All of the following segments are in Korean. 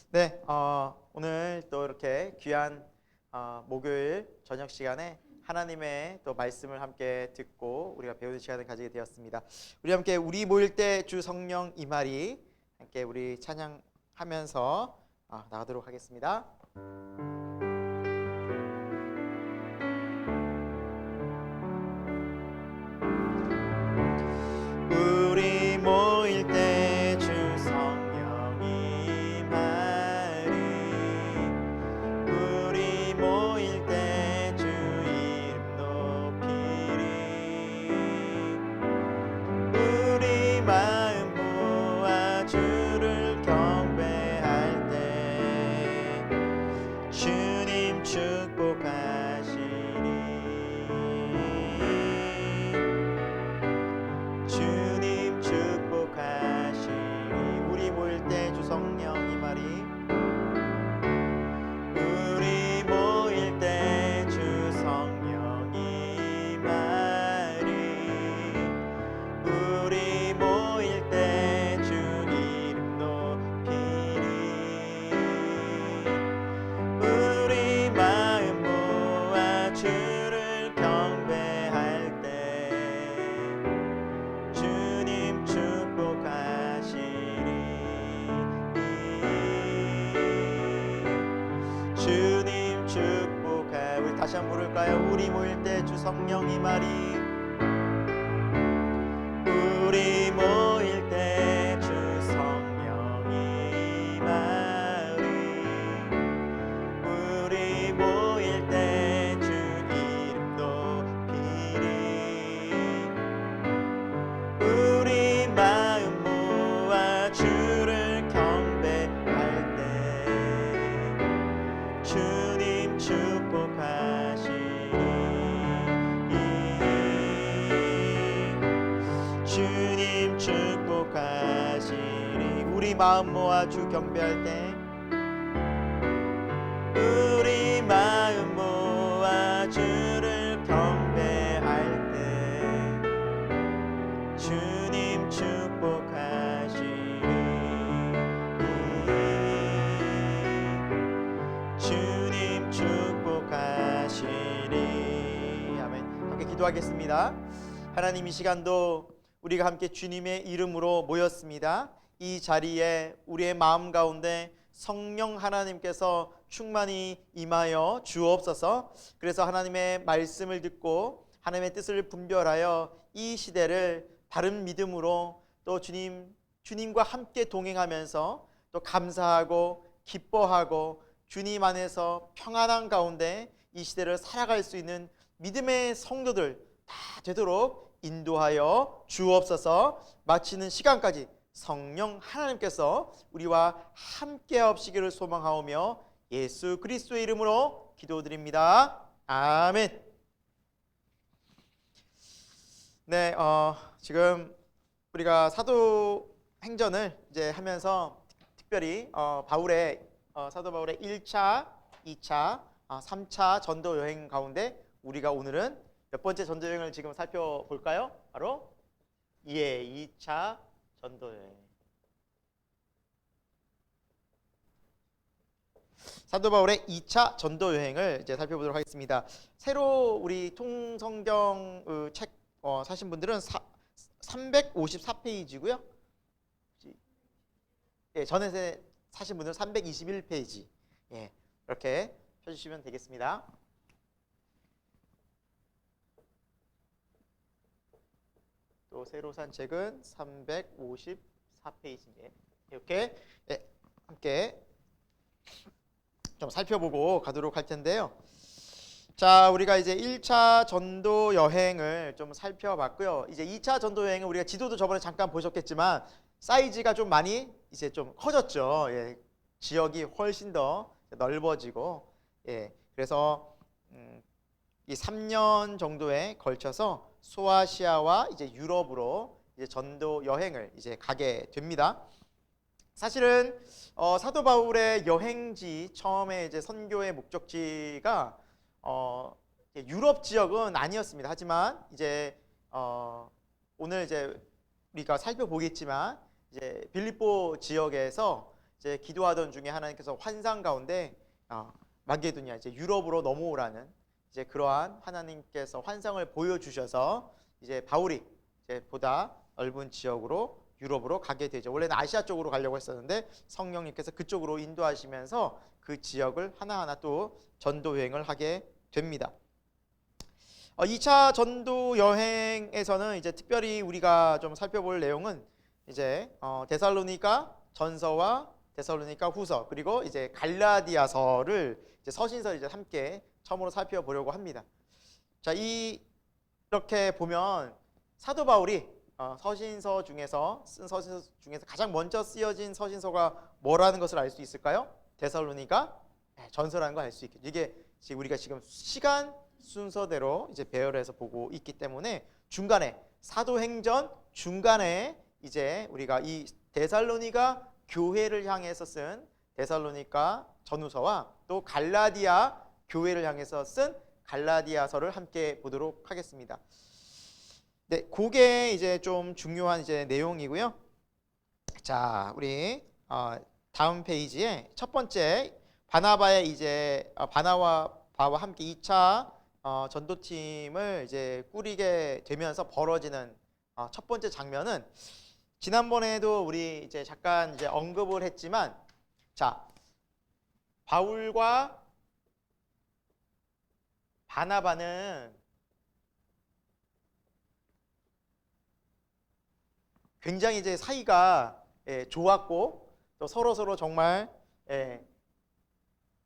네, 오늘 또 이렇게 귀한 목요일 저녁 시간에 하나님의 또 말씀을 함께 듣고 우리가 배우는 시간을 가지게 되었습니다. 우리 함께 우리 모일 때 주 성령 임하리 함께 우리 찬양하면서 나가도록 하겠습니다. 우리 모일 때 주 성령 임하리 우리 모일 때 주 이름 높이리 우리 마음 모아 주를 경배할 때 주님 축복하시리 주님 축복하시리 우리 모일 때 주 성령 임하리 우리 모일 때 주 성령 임하리 우리 모일 때 주 이름 높이리 우리 마음 모아 주를 경배할 때 주님 축복하시리 주님 축복하 우리 다시 한번 부를까요? 우리 모일 때 주 성령 임하리 우리 모일 때 주 성령 임하리 우리 모일 때 주 이름 높이리 우리 마음 모아 주를 경배할 때 주님 축복하시리 주님 축복하시리 우리 마음 모아 주 경배할 때 우리 마음 모아 주를 경배할 때 주님 축복하시리 주님 축복하시리 아멘. 함께 기도하겠습니다. 하나님 이 시간도 우리가 함께 주님의 이름으로 모였습니다. 이 자리에 우리의 마음 가운데 성령 하나님께서 충만히 임하여 주옵소서. 그래서 하나님의 말씀을 듣고 하나님의 뜻을 분별하여 이 시대를 바른 믿음으로 또 주님과 함께 동행하면서 또 감사하고 기뻐하고 주님 안에서 평안한 가운데 이 시대를 살아갈 수 있는 믿음의 성도들 다 되도록 인도하여 주옵소서. 마치는 시간까지 성령 하나님께서 우리와 함께 하시기를 소망하오며 예수 그리스도의 이름으로 기도드립니다. 아멘. 네, 지금 우리가 사도행전을 이제 하면서 특별히 사도 바울의 1차, 2차, 3차 전도 여행 가운데 우리가 오늘은 몇 번째 전도 여행을 지금 살펴볼까요? 바로 2차 전도 여행. 사도 바울의 2차 전도 여행을 이제 살펴보도록 하겠습니다. 새로 우리 통성경 책 사신 분들은 354페이지고요. 예, 전에 사신 분들은 321페이지. 예, 이렇게 펴주시면 되겠습니다. 또 새로 산 책은 354페이지인데 이렇게 함께 좀 살펴보고 가도록 할 텐데요. 자, 우리가 이제 1차 전도 여행을 좀 살펴봤고요. 이제 2차 전도 여행은 우리가 지도도 저번에 잠깐 보셨겠지만 사이즈가 좀 많이 이제 좀 커졌죠. 예, 지역이 훨씬 더 넓어지고, 예, 그래서 이 3년 정도에 걸쳐서 소아시아와 이제 유럽으로 이제 전도 여행을 이제 가게 됩니다. 사실은 사도 바울의 여행지 처음에 이제 선교의 목적지가 유럽 지역은 아니었습니다. 하지만 이제 오늘 이제 우리가 살펴보겠지만 이제 빌립보 지역에서 이제 기도하던 중에 하나님께서 환상 가운데 마게도냐 이제 유럽으로 넘어오라는 이제 그러한 하나님께서 환상을 보여주셔서 이제 바울이 이제 보다 넓은 지역으로 유럽으로 가게 되죠. 원래는 아시아 쪽으로 가려고 했었는데 성령님께서 그쪽으로 인도하시면서 그 지역을 하나하나 또 전도 여행을 하게 됩니다. 2차 전도 여행에서는 이제 특별히 우리가 좀 살펴볼 내용은 이제 데살로니가 전서와 데살로니가 후서 그리고 이제 갈라디아서를 이제 서신서를 이제 함께 처음으로 살펴보려고 합니다. 자, 이렇게 보면 사도 바울이 서신서 중에서 쓴 서신서 중에서 가장 먼저 쓰여진 서신서가 뭐라는 것을 알 수 있을까요? 데살로니가 전서라는 걸 알 수 있겠죠. 이게 우리가 지금 시간 순서대로 이제 배열해서 보고 있기 때문에 중간에 사도행전 중간에 이제 우리가 이 데살로니가 교회를 향해서 쓴 데살로니가 전후서와 또 갈라디아 교회를 향해서 쓴 갈라디아서를 함께 보도록 하겠습니다. 네, 그게 이제 좀 중요한 이제 내용이고요. 자, 우리 다음 페이지에 첫 번째 바나바의 이제 바나바와 함께 2차 전도팀을 이제 꾸리게 되면서 벌어지는 첫 번째 장면은 지난번에도 우리 이제 잠깐 이제 언급을 했지만, 자, 바울과 바나바는 굉장히 이제 사이가 좋았고 또 서로 정말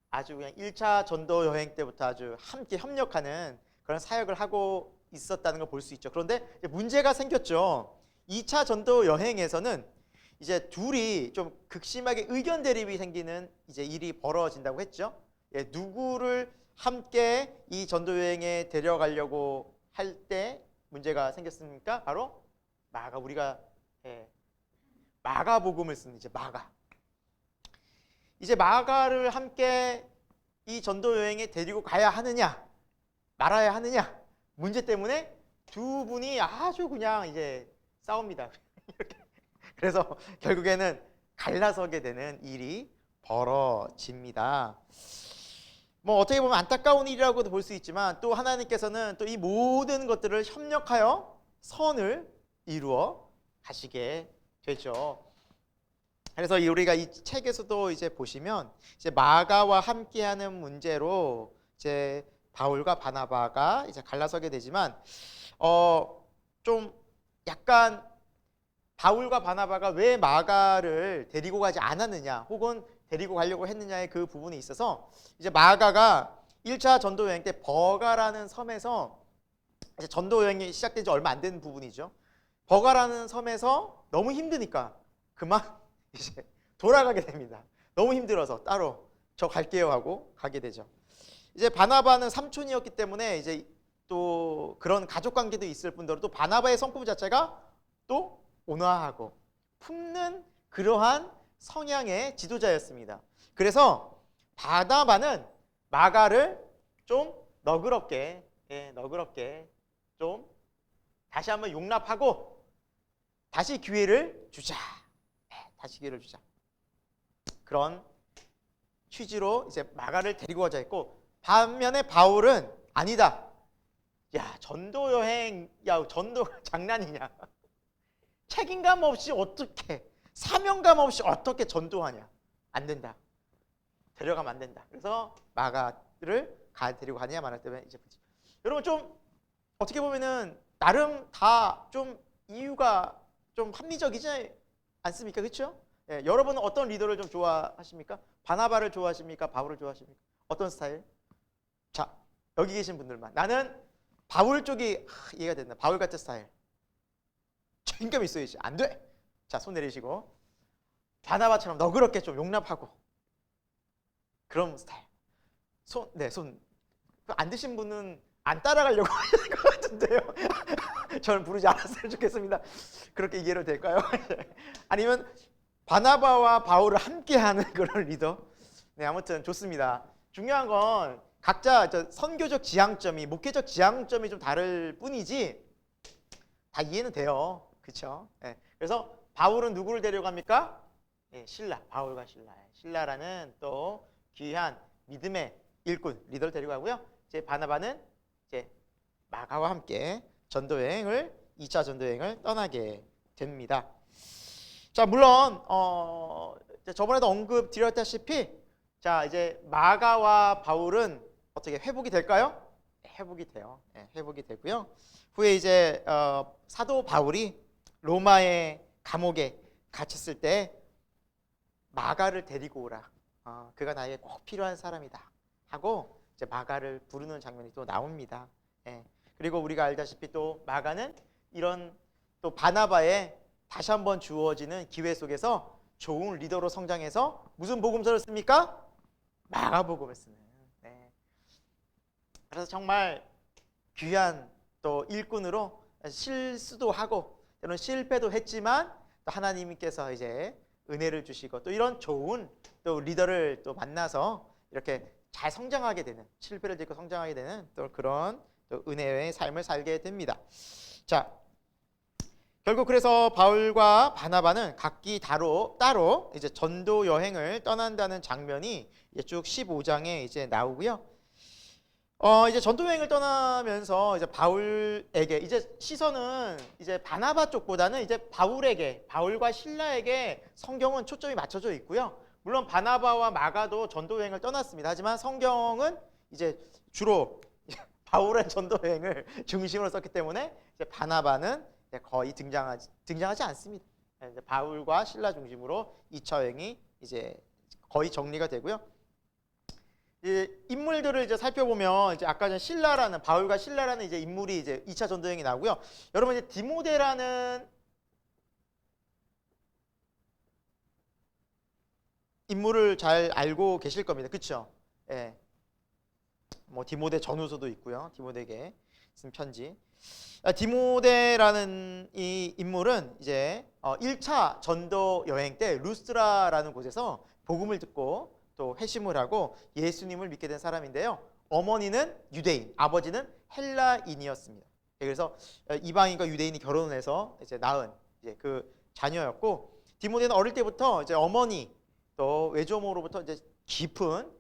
아주 그냥 1차 전도 여행 때부터 아주 함께 협력하는 그런 사역을 하고 있었다는 걸 볼 수 있죠. 그런데 문제가 생겼죠. 2차 전도 여행에서는 이제 둘이 좀 극심하게 의견 대립이 생기는 이제 일이 벌어진다고 했죠. 누구를 함께 이 전도 여행에 데려가려고 할 때 문제가 생겼습니까? 바로 우리가 마가복음을 쓰는 이제 이제 마가를 함께 이 전도 여행에 데리고 가야 하느냐 말아야 하느냐 문제 때문에 두 분이 아주 그냥 이제 싸웁니다. 그래서 결국에는 갈라서게 되는 일이 벌어집니다. 뭐 어떻게 보면 안타까운 일이라고도 볼 수 있지만 또 하나님께서는 또 이 모든 것들을 협력하여 선을 이루어 가시게 되죠. 그래서 우리가 이 책에서도 이제 보시면 이제 마가와 함께하는 문제로 이제 바울과 바나바가 이제 갈라서게 되지만 좀 약간 바울과 바나바가 왜 마가를 데리고 가지 않았느냐 혹은 데리고 가려고 했느냐의 그 부분에 있어서 이제 마가가 1차 전도 여행 때 버가라는 섬에서 이제 전도 여행이 시작된 지 얼마 안 된 부분이죠. 버가라는 섬에서 너무 힘드니까 그만 이제 돌아가게 됩니다. 너무 힘들어서 따로 저 갈게요 하고 가게 되죠. 이제 바나바는 삼촌이었기 때문에 이제 또 그런 가족 관계도 있을 뿐더러 또 바나바의 성품 자체가 또 온화하고 품는 그러한 성향의 지도자였습니다. 그래서 바나바는 마가를 좀 너그럽게 좀 다시 한번 용납하고 다시 기회를 주자. 그런 취지로 이제 마가를 데리고 가자 했고, 반면에 바울은 아니다. 야, 전도 여행, 전도 장난이냐? 책임감 없이 어떻게, 사명감 없이 어떻게 전도하냐? 안 된다. 데려가면 안 된다. 그래서 마가를 데리고 가느냐 말할 때문에 이제 여러분 좀 어떻게 보면은 나름 다 좀 이유가 좀 합리적이지 않습니까? 그렇죠? 예, 여러분은 어떤 리더를 좀 좋아하십니까? 바나바를 좋아하십니까? 바울을 좋아하십니까? 어떤 스타일? 자, 여기 계신 분들만. 나는 바울 쪽이 이해가 된다. 바울 같은 스타일. 책임감 있어야지. 안 돼. 자, 손 내리시고. 바나바처럼 너그럽게 좀 용납하고. 그런 스타일. 손 안 드신 분은 안 따라가려고 하실 것 같은데요. 저는 부르지 않았으면 좋겠습니다. 그렇게 이해로 될까요? 아니면 바나바와 바울을 함께하는 그런 리더. 네, 아무튼 좋습니다. 중요한 건 각자 선교적 지향점이, 목회적 지향점이 좀 다를 뿐이지 다 이해는 돼요. 그렇죠? 네. 그래서 바울은 누구를 데려갑니까? 예, 신라, 바울과 신라. 신라라는 또 귀한 믿음의 일꾼 리더를 데리고 가고요. 이제 바나바는 이제 마가와 함께 전도여행을 2차 전도여행을 떠나게 됩니다. 자, 물론 저번에도 언급드렸다시피 자, 이제 마가와 바울은 어떻게 회복이 될까요? 회복이 돼요. 네, 회복이 되고요. 후에 이제 사도 바울이 로마의 감옥에 갇혔을 때 마가를 데리고 오라. 그가 나에게 꼭 필요한 사람이다. 하고 이제 마가를 부르는 장면이 또 나옵니다. 예. 그리고 우리가 알다시피 또 마가는 이런 또 바나바의 다시 한번 주어지는 기회 속에서 좋은 리더로 성장해서 무슨 복음서를 씁니까? 마가복음을 쓰는. 네. 그래서 정말 귀한 또 일꾼으로 실수도 하고 때로는 실패도 했지만 또 하나님께서 이제 은혜를 주시고 또 이런 좋은 또 리더를 또 만나서 이렇게 잘 성장하게 되는, 실패를 딛고 성장하게 되는 또 그런 또 은혜의 삶을 살게 됩니다. 자, 결국 그래서 바울과 바나바는 각기 따로 이제 전도 여행을 떠난다는 장면이 이제 쭉 15장에 이제 나오고요. 이제 전도 여행을 떠나면서 이제 바울에게 이제 시선은 이제 바나바 쪽보다는 이제 바울과 신라에게 성경은 초점이 맞춰져 있고요. 물론 바나바와 마가도 전도 여행을 떠났습니다. 하지만 성경은 이제 주로 바울의 전도 여행을 중심으로 썼기 때문에 이제 바나바는 거의 등장하지 않습니다. 이제 바울과 신라 중심으로 2차 여행이 이제 거의 정리가 되고요. 인물들을 이제 살펴보면 이제 아까 전 바울과 신라라는 이제 인물이 이제 2차 전도여행이 나오고요. 여러분 이제 디모데라는 인물을 잘 알고 계실 겁니다. 그렇죠? 예. 뭐 디모데 전후서도 있고요. 디모데에게 쓴 편지. 디모데라는 이 인물은 이제 1차 전도 여행 때 루스드라라는 곳에서 복음을 듣고 또 회심을 하고 예수님을 믿게 된 사람인데요. 어머니는 유대인, 아버지는 헬라인이었습니다. 그래서 이방인과 유대인이 결혼을 해서 이제 낳은 이제 그 자녀였고, 디모데는 어릴 때부터 이제 어머니 또 외조모로부터 이제 깊은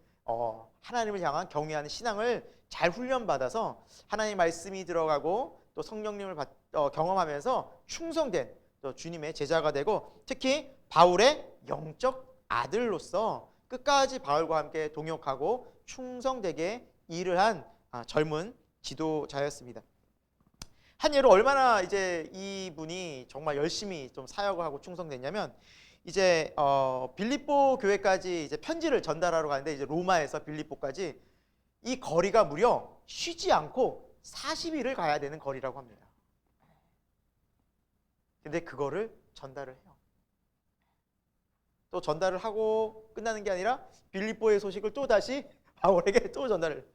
하나님을 향한 경외하는 신앙을 잘 훈련받아서 하나님 말씀이 들어가고 또 성령님을 경험하면서 충성된 또 주님의 제자가 되고, 특히 바울의 영적 아들로서 끝까지 바울과 함께 동역하고 충성되게 일을 한 젊은 지도자였습니다. 한 예로 얼마나 이제 이분이 정말 열심히 좀 사역을 하고 충성됐냐면, 이제 빌립보 교회까지 이제 편지를 전달하러 가는데 이제 로마에서 빌립보까지 이 거리가 무려 쉬지 않고 40일을 가야 되는 거리라고 합니다. 근데 그거를 전달을 해요. 또 전달을 하고 끝나는 게 아니라 빌립보의 소식을 또 다시 바울에게 또 전달을.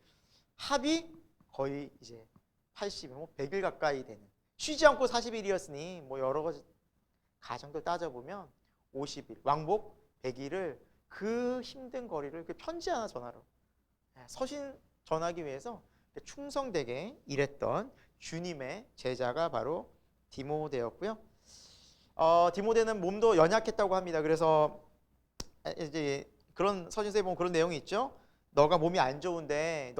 합이 거의 이제 80일, 100일 가까이 되는, 쉬지 않고 40일이었으니 뭐 여러 가지 가정들 따져보면 50일, 왕복 100일을 그 힘든 거리를 그 편지 하나 전하러 서신 전하기 위해서 충성되게 일했던 주님의 제자가 바로 디모데였고요. 디모데는 몸도 연약했다고 합니다. 그래서 이제 그런 서신서에 보면 그런 내용이 있죠. 너가 몸이 안 좋은데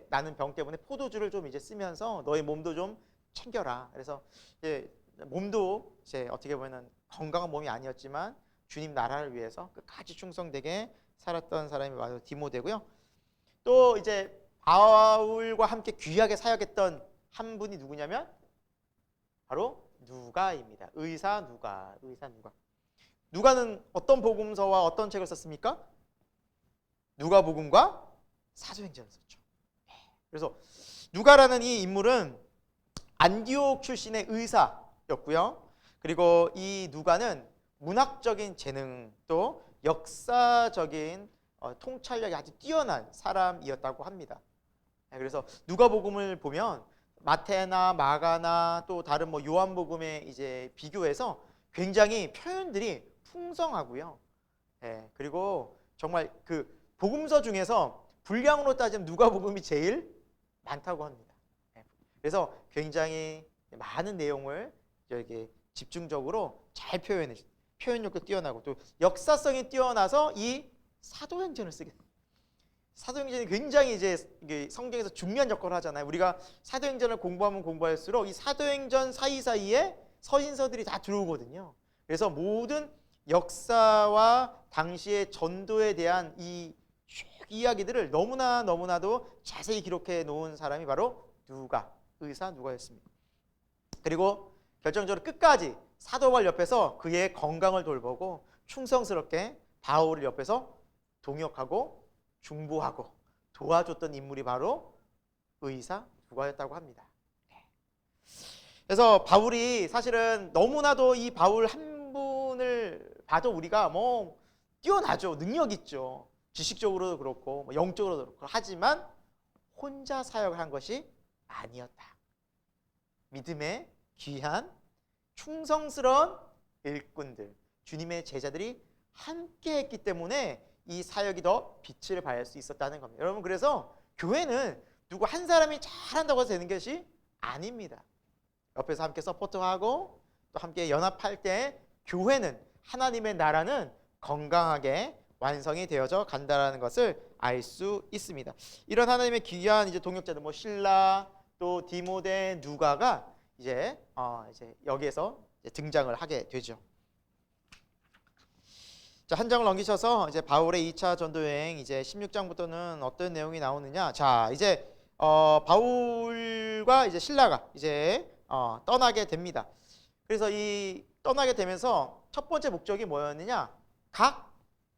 나는 병 때문에 포도주를 좀 이제 쓰면서 너의 몸도 좀 챙겨라. 그래서 이제 몸도 이제 어떻게 보면 건강한 몸이 아니었지만 주님 나라를 위해서 끝까지 충성되게 살았던 사람이 바로 디모데고요. 또 이제 바울과 함께 귀하게 사역했던 한 분이 누구냐면 바로 누가입니다. 의사 누가. 누가는 어떤 복음서와 어떤 책을 썼습니까? 누가복음과 사도행전을 썼죠. 그래서 누가라는 이 인물은 안디옥 출신의 의사였고요. 그리고 이 누가는 문학적인 재능 또 역사적인 통찰력이 아주 뛰어난 사람이었다고 합니다. 그래서 누가복음을 보면 마태나 마가나 또 다른 뭐 요한복음에 이제 비교해서 굉장히 표현들이 풍성하고요. 그리고 정말 그 복음서 중에서 분량으로 따지면 누가복음이 제일 많다고 합니다. 그래서 굉장히 많은 내용을 이렇게 집중적으로 잘 표현해. 표현력도 뛰어나고 또 역사성이 뛰어나서 이 사도행전을 쓰게 됩니다. 사도행전이 굉장히 이제 성경에서 중요한 역할을 하잖아요. 우리가 사도행전을 공부하면 공부할수록 이 사도행전 사이사이에 서신서들이 다 들어오거든요. 그래서 모든 역사와 당시의 전도에 대한 이 이야기들을 너무나도 자세히 기록해 놓은 사람이 바로 의사 누가였습니다. 그리고 결정적으로 끝까지 사도바울 옆에서 그의 건강을 돌보고 충성스럽게 바울을 옆에서 동역하고 중보하고 도와줬던 인물이 바로 의사 누가였다고 합니다. 그래서 바울이 사실은 너무나도 이 바울 한 분을 봐도 우리가 뭐 뛰어나죠. 능력 있죠. 지식적으로도 그렇고 뭐 영적으로도 그렇고 하지만 혼자 사역을 한 것이 아니었다. 믿음의 귀한 충성스러운 일꾼들, 주님의 제자들이 함께 했기 때문에 이 사역이 더 빛을 발할 수 있었다는 겁니다. 여러분, 그래서 교회는 누구 한 사람이 잘한다고 해서 되는 것이 아닙니다. 옆에서 함께 서포트하고 또 함께 연합할 때 교회는, 하나님의 나라는 건강하게 완성이 되어져 간다라는 것을 알 수 있습니다. 이런 하나님의 귀한 이제 동역자들, 뭐 실라, 또 디모데, 누가가 이제 여기에서 이제 등장을 하게 되죠. 자, 한 장을 넘기셔서 이제 바울의 2차 전도 여행 이제 16장부터는 어떤 내용이 나오느냐? 자, 이제 바울과 이제 실라가 이제 떠나게 됩니다. 그래서 이 떠나게 되면서 첫 번째 목적이 뭐였느냐? 각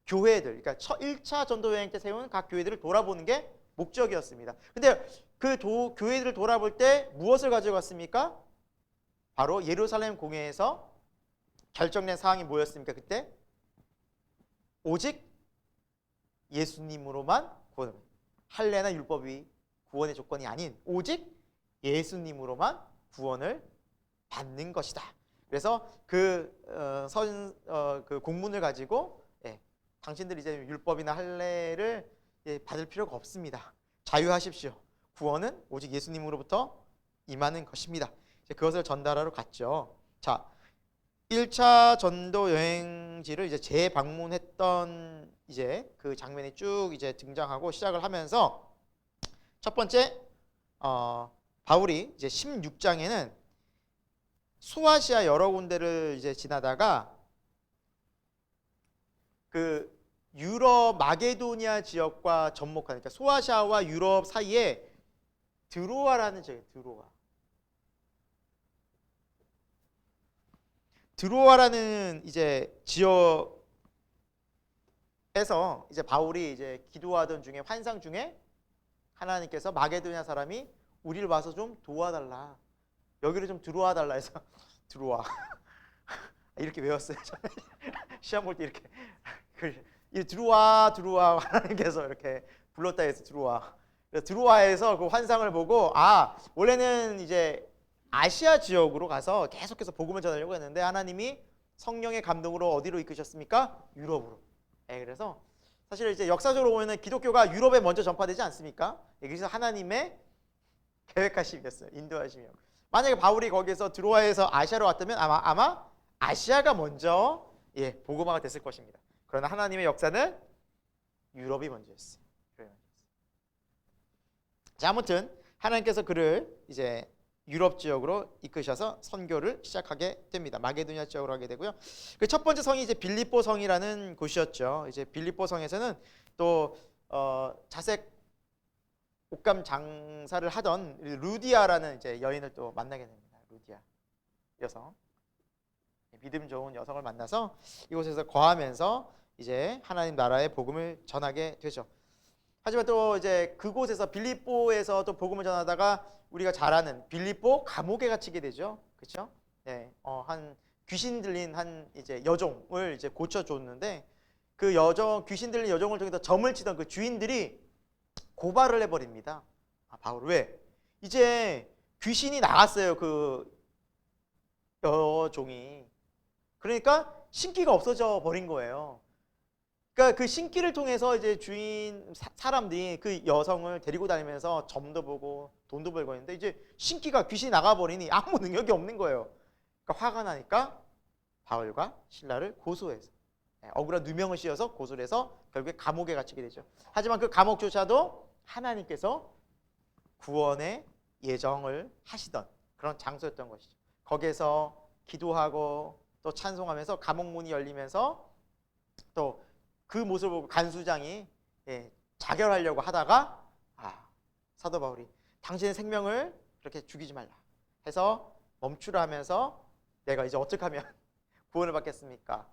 교회들, 그러니까 1차 전도 여행 때 세운 각 교회들을 돌아보는 게 목적이었습니다. 근데 그 교회들을 돌아볼 때 무엇을 가져갔습니까? 바로 예루살렘 공회에서 결정된 사항이 뭐였습니까? 그때 오직 예수님으로만 구원, 할례나 율법이 구원의 조건이 아닌 오직 예수님으로만 구원을 받는 것이다. 그래서 그 공문을 가지고 당신들 이제 율법이나 할례를 받을 필요가 없습니다. 자유하십시오. 구원은 오직 예수님으로부터 임하는 것입니다. 이제 그것을 전달하러 갔죠. 자, 1차 전도 여행지를 이제 재방문했던 이제 그 장면이 쭉 이제 등장하고 시작을 하면서 첫 번째 바울이 이제 16장에는 소아시아 여러 군데를 이제 지나다가 그 유럽 마게도니아 지역과 접목하는, 그러니까 소아시아와 유럽 사이에 드로아라는 지역이에요. 드로아라는 이제 지역에서 이제 바울이 이제 기도하던 중에 환상 중에 하나님께서 마게도니아 사람이 우리를 와서 좀 도와달라, 여기를 좀 들어와 달라 해서 들어와 이렇게 외웠어요. 시험 볼 때 이렇게 들어와 하나님께서 이렇게 불렀다 해서 들어와에서 그 환상을 보고 원래는 이제 아시아 지역으로 가서 계속해서 복음을 전하려고 했는데 하나님이 성령의 감동으로 어디로 이끄셨습니까? 유럽으로. 그래서 사실 이제 역사적으로 보면은 기독교가 유럽에 먼저 전파되지 않습니까? 그래서 하나님의 계획하심이었어요. 인도하심이요. 만약에 바울이 거기에서 드로아에서 아시아로 왔다면 아마 아시아가 먼저 복음화가 됐을 것입니다. 그러나 하나님의 역사는 유럽이 먼저였어요. 자, 아무튼 하나님께서 그를 이제 유럽 지역으로 이끄셔서 선교를 시작하게 됩니다. 마게도니아 지역으로 하게 되고요. 그 첫 번째 성이 이제 빌립보 성이라는 곳이었죠. 이제 빌립보 성에서는 또 자색 옷감 장사를 하던 루디아라는 이제 여인을 또 만나게 됩니다. 루디아 여성, 믿음 좋은 여성을 만나서 이곳에서 거하면서 이제 하나님 나라의 복음을 전하게 되죠. 하지만 또 이제 그곳에서 빌립보에서 또 복음을 전하다가 우리가 잘 아는 빌립보 감옥에 갇히게 되죠. 그렇죠? 한 귀신 들린 한 이제 여종을 이제 고쳐줬는데 그 귀신 들린 여종을 통해서 점을 치던 그 주인들이 고발을 해버립니다. 바울 왜? 이제 귀신이 나갔어요. 그 여종이. 그러니까 신기가 없어져 버린 거예요. 그러니까 그 신기를 통해서 이제 주인 사람들이 그 여성을 데리고 다니면서 점도 보고 돈도 벌고 있는데 이제 신기가 귀신이 나가버리니 아무 능력이 없는 거예요. 그러니까 화가 나니까 바울과 신라를 고소해서 억울한 누명을 씌워서 고소를 해서 결국에 감옥에 갇히게 되죠. 하지만 그 감옥조차도 하나님께서 구원의 예정을 하시던 그런 장소였던 것이죠. 거기에서 기도하고 또 찬송하면서 감옥 문이 열리면서 또 그 모습을 보고 간수장이 자결하려고 하다가 사도 바울이 당신의 생명을 그렇게 죽이지 말라 해서 멈추라 하면서 내가 이제 어떻게 하면 구원을 받겠습니까?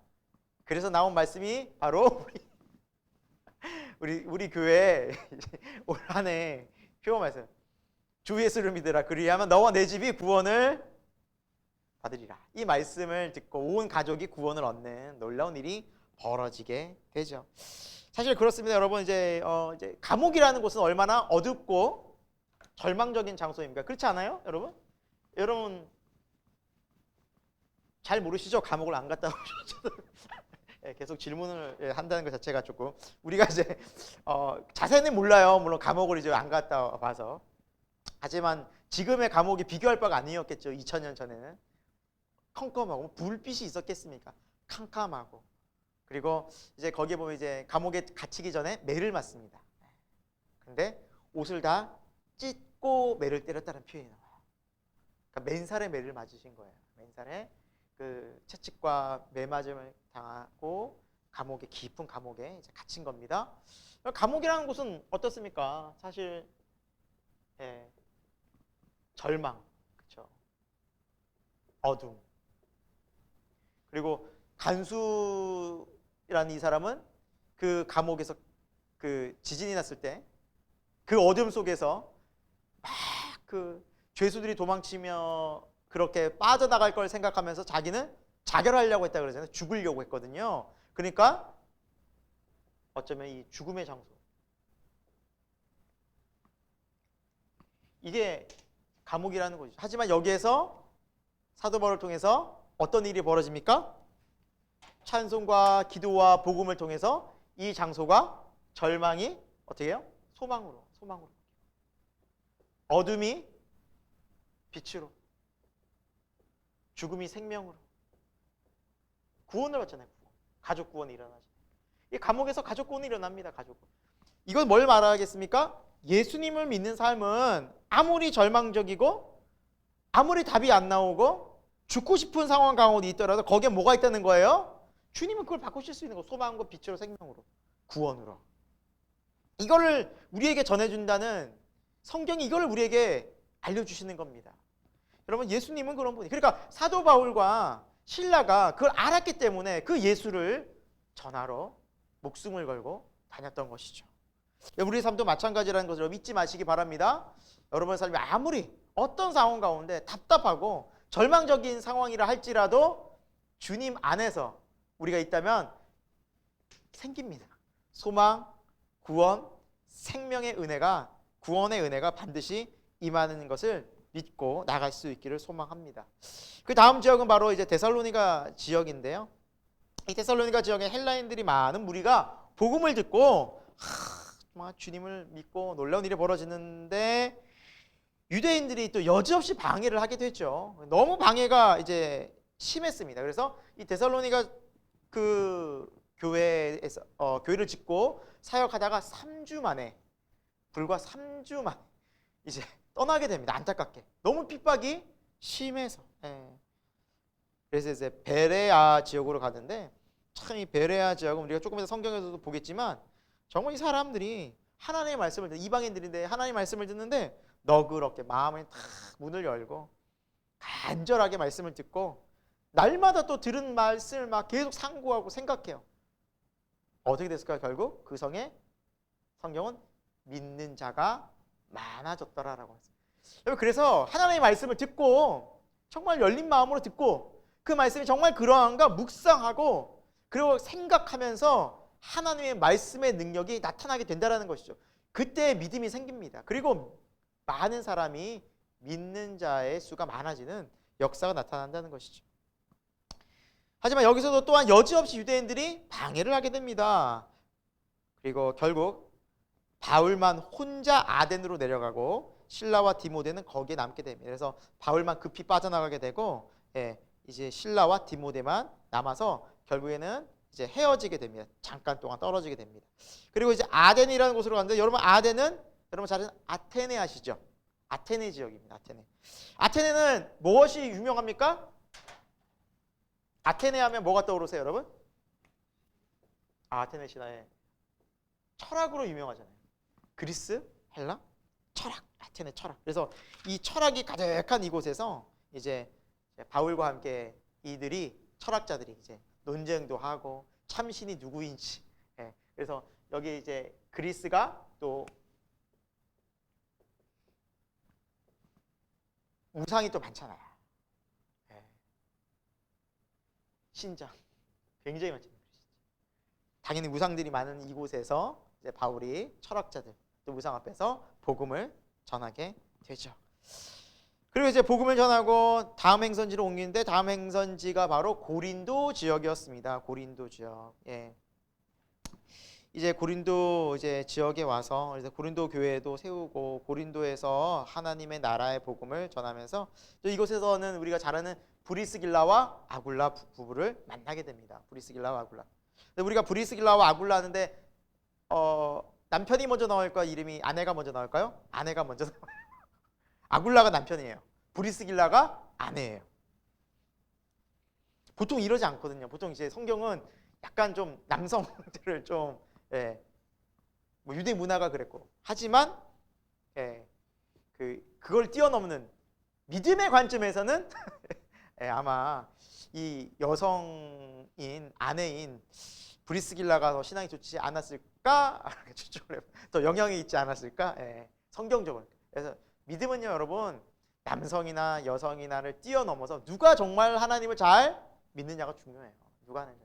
그래서 나온 말씀이 바로 우리 교회 올 한 해 표어 말씀, 주 예수를 믿으라 그리하면 너와 내 집이 구원을 받으리라. 이 말씀을 듣고 온 가족이 구원을 얻는 놀라운 일이 벌어지게 되죠. 사실 그렇습니다, 여러분. 이제 감옥이라는 곳은 얼마나 어둡고 절망적인 장소입니까? 그렇지 않아요, 여러분? 여러분 잘 모르시죠? 감옥을 안 갔다 오셨죠? 계속 질문을 한다는 것 자체가 조금 우리가 이제 자세는 몰라요. 물론 감옥을 이제 안 갔다 봐서. 하지만 지금의 감옥이 비교할 바가 아니었겠죠. 2000년 전에는 컴컴하고 불빛이 있었겠습니까? 캄캄하고. 그리고 이제 거기에 보면 이제 감옥에 갇히기 전에 매를 맞습니다. 근데 옷을 다 찢고 매를 때렸다는 표현이 나와요. 그러니까 맨살에 매를 맞으신 거예요. 맨살에 그 채찍과 매맞음을 당하고 감옥에, 깊은 감옥에 이제 갇힌 겁니다. 감옥이라는 곳은 어떻습니까? 사실 절망, 그렇죠? 어둠. 그리고 간수라는 이 사람은 그 감옥에서 그 지진이 났을 때 그 어둠 속에서 막 그 죄수들이 도망치며 그렇게 빠져나갈 걸 생각하면서 자기는 자결하려고 했다 그러잖아요. 죽으려고 했거든요. 그러니까 어쩌면 이 죽음의 장소, 이게 감옥이라는 거죠. 하지만 여기에서 사도 바울을 통해서 어떤 일이 벌어집니까? 찬송과 기도와 복음을 통해서 이 장소가 절망이 어떻게 해요? 소망으로. 어둠이 빛으로, 죽음이 생명으로 구원을 받잖아요. 가족 구원이 일어나죠. 이 감옥에서 가족 구원이 일어납니다. 가족 구원. 이건 뭘 말하겠습니까? 예수님을 믿는 삶은 아무리 절망적이고 아무리 답이 안 나오고 죽고 싶은 상황 가운데 있더라도 거기에 뭐가 있다는 거예요? 주님은 그걸 바꾸실 수 있는 거. 소망과 빛으로, 생명으로, 구원으로. 이거를 우리에게 전해준다는, 성경이 이걸 우리에게 알려주시는 겁니다. 여러분, 예수님은 그런 분이. 그러니까 사도 바울과 신라가 그걸 알았기 때문에 그 예수를 전하러 목숨을 걸고 다녔던 것이죠. 우리의 삶도 마찬가지라는 것을 잊지 마시기 바랍니다. 여러분의 삶이 아무리 어떤 상황 가운데 답답하고 절망적인 상황이라 할지라도 주님 안에서 우리가 있다면 생깁니다. 소망, 구원, 생명의 은혜가, 구원의 은혜가 반드시 임하는 것을 믿고 나갈 수 있기를 소망합니다. 그 다음 지역은 바로 이제 데살로니가 지역인데요. 이 데살로니가 지역에 헬라인들이 많은 무리가 복음을 듣고 주님을 믿고 놀라운 일이 벌어지는데 유대인들이 또 여지없이 방해를 하게 됐죠. 너무 방해가 이제 심했습니다. 그래서 이 데살로니가 그 교회에서 교회를 짓고 사역하다가 3주 만에, 불과 3주 만에 이제 떠나게 됩니다. 안타깝게. 너무 핍박이 심해서. 그래서 이제 베레아 지역으로 갔는데, 참 이 베레아 지역은 우리가 조금 이따 성경에서도 보겠지만 정말 이 사람들이 하나님의 말씀을 듣는, 이방인들인데 하나님의 말씀을 듣는데 너그럽게 마음을 탁 문을 열고 간절하게 말씀을 듣고 날마다 또 들은 말씀을 막 계속 상고하고 생각해요. 어떻게 됐을까요? 결국 그 성에, 성경은 믿는 자가 많아졌더라라고 했어요. 그래서 하나님의 말씀을 듣고 정말 열린 마음으로 듣고 그 말씀이 정말 그러한가 묵상하고 그리고 생각하면서 하나님의 말씀의 능력이 나타나게 된다는 것이죠. 그때 믿음이 생깁니다. 그리고 많은 사람이 믿는 자의 수가 많아지는 역사가 나타난다는 것이죠. 하지만 여기서도 또한 여지없이 유대인들이 방해를 하게 됩니다. 그리고 결국 바울만 혼자 아덴으로 내려가고 신라와 디모데는 거기에 남게 됩니다. 그래서 바울만 급히 빠져나가게 되고 이제 실라와 디모데만 남아서 결국에는 이제 헤어지게 됩니다. 잠깐 동안 떨어지게 됩니다. 그리고 이제 아덴이라는 곳으로 갔는데 여러분 아덴은 여러분 잘 아는 아테네 아시죠? 아테네 지역입니다. 아테네. 아테네는 무엇이 유명합니까? 아테네 하면 뭐가 떠오르세요, 여러분? 아테네 신화에 철학으로 유명하잖아요. 그리스, 헬라, 철학, 아테네 철학. 그래서 이 철학이 가득한 이곳에서 이제 바울과 함께 이들이 철학자들이 이제 논쟁도 하고 참신이 누구인지. 예, 그래서 여기 이제 그리스가 또 우상이 또 많잖아요. 예. 신장 굉장히 많잖아요. 당연히 우상들이 많은 이곳에서 이제 바울이 철학자들 또 우상 앞에서 복음을 전하게 되죠. 그리고 이제 복음을 전하고 다음 행선지로 옮기는데 다음 행선지가 바로 고린도 지역이었습니다. 고린도 지역. 예. 이제 고린도 이제 지역에 와서 이제 고린도 교회도 세우고 고린도에서 하나님의 나라의 복음을 전하면서 또 이곳에서는 우리가 잘 아는 브리스길라와 아굴라 부부를 만나게 됩니다. 브리스길라와 아굴라. 근데 우리가 브리스길라와 아굴라 하는데 남편이 먼저 나올까요? 이름이 아내가 먼저 나올까요? 아내가 먼저 나와요. 아굴라가 남편이에요. 브리스길라가 아내예요. 보통 이러지 않거든요. 보통 이제 성경은 약간 좀 남성들을 좀 뭐 유대 문화가 그랬고 하지만 그걸 뛰어넘는 믿음의 관점에서는 아마 이 여성인 아내인 브리스길라가 더 신앙이 좋지 않았을까? 더 영향이 있지 않았을까? 성경적으로. 그래서 믿음은요, 여러분, 남성이나 여성이나를 뛰어넘어서 누가 정말 하나님을 잘 믿느냐가 중요해요. 누가 하느냐.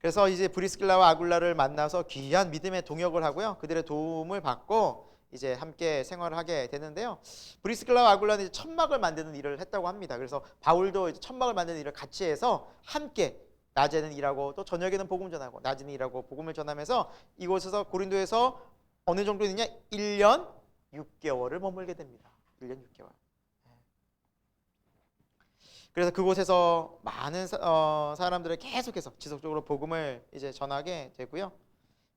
그래서 이제 브리스길라와 아굴라를 만나서 귀한 믿음의 동역을 하고요. 그들의 도움을 받고 이제 함께 생활을 하게 되는데요. 브리스길라와 아굴라는 이제 천막을 만드는 일을 했다고 합니다. 그래서 바울도 이제 천막을 만드는 일을 같이 해서 함께 낮에는 일하고 또 저녁에는 복음 전하고 낮에는 일하고 복음을 전하면서 이곳에서 고린도에서 어느 정도 있느냐? 1년 6개월을 머물게 됩니다. 1년 6개월. 그래서 그곳에서 많은 사람들을 계속해서 지속적으로 복음을 이제 전하게 되고요.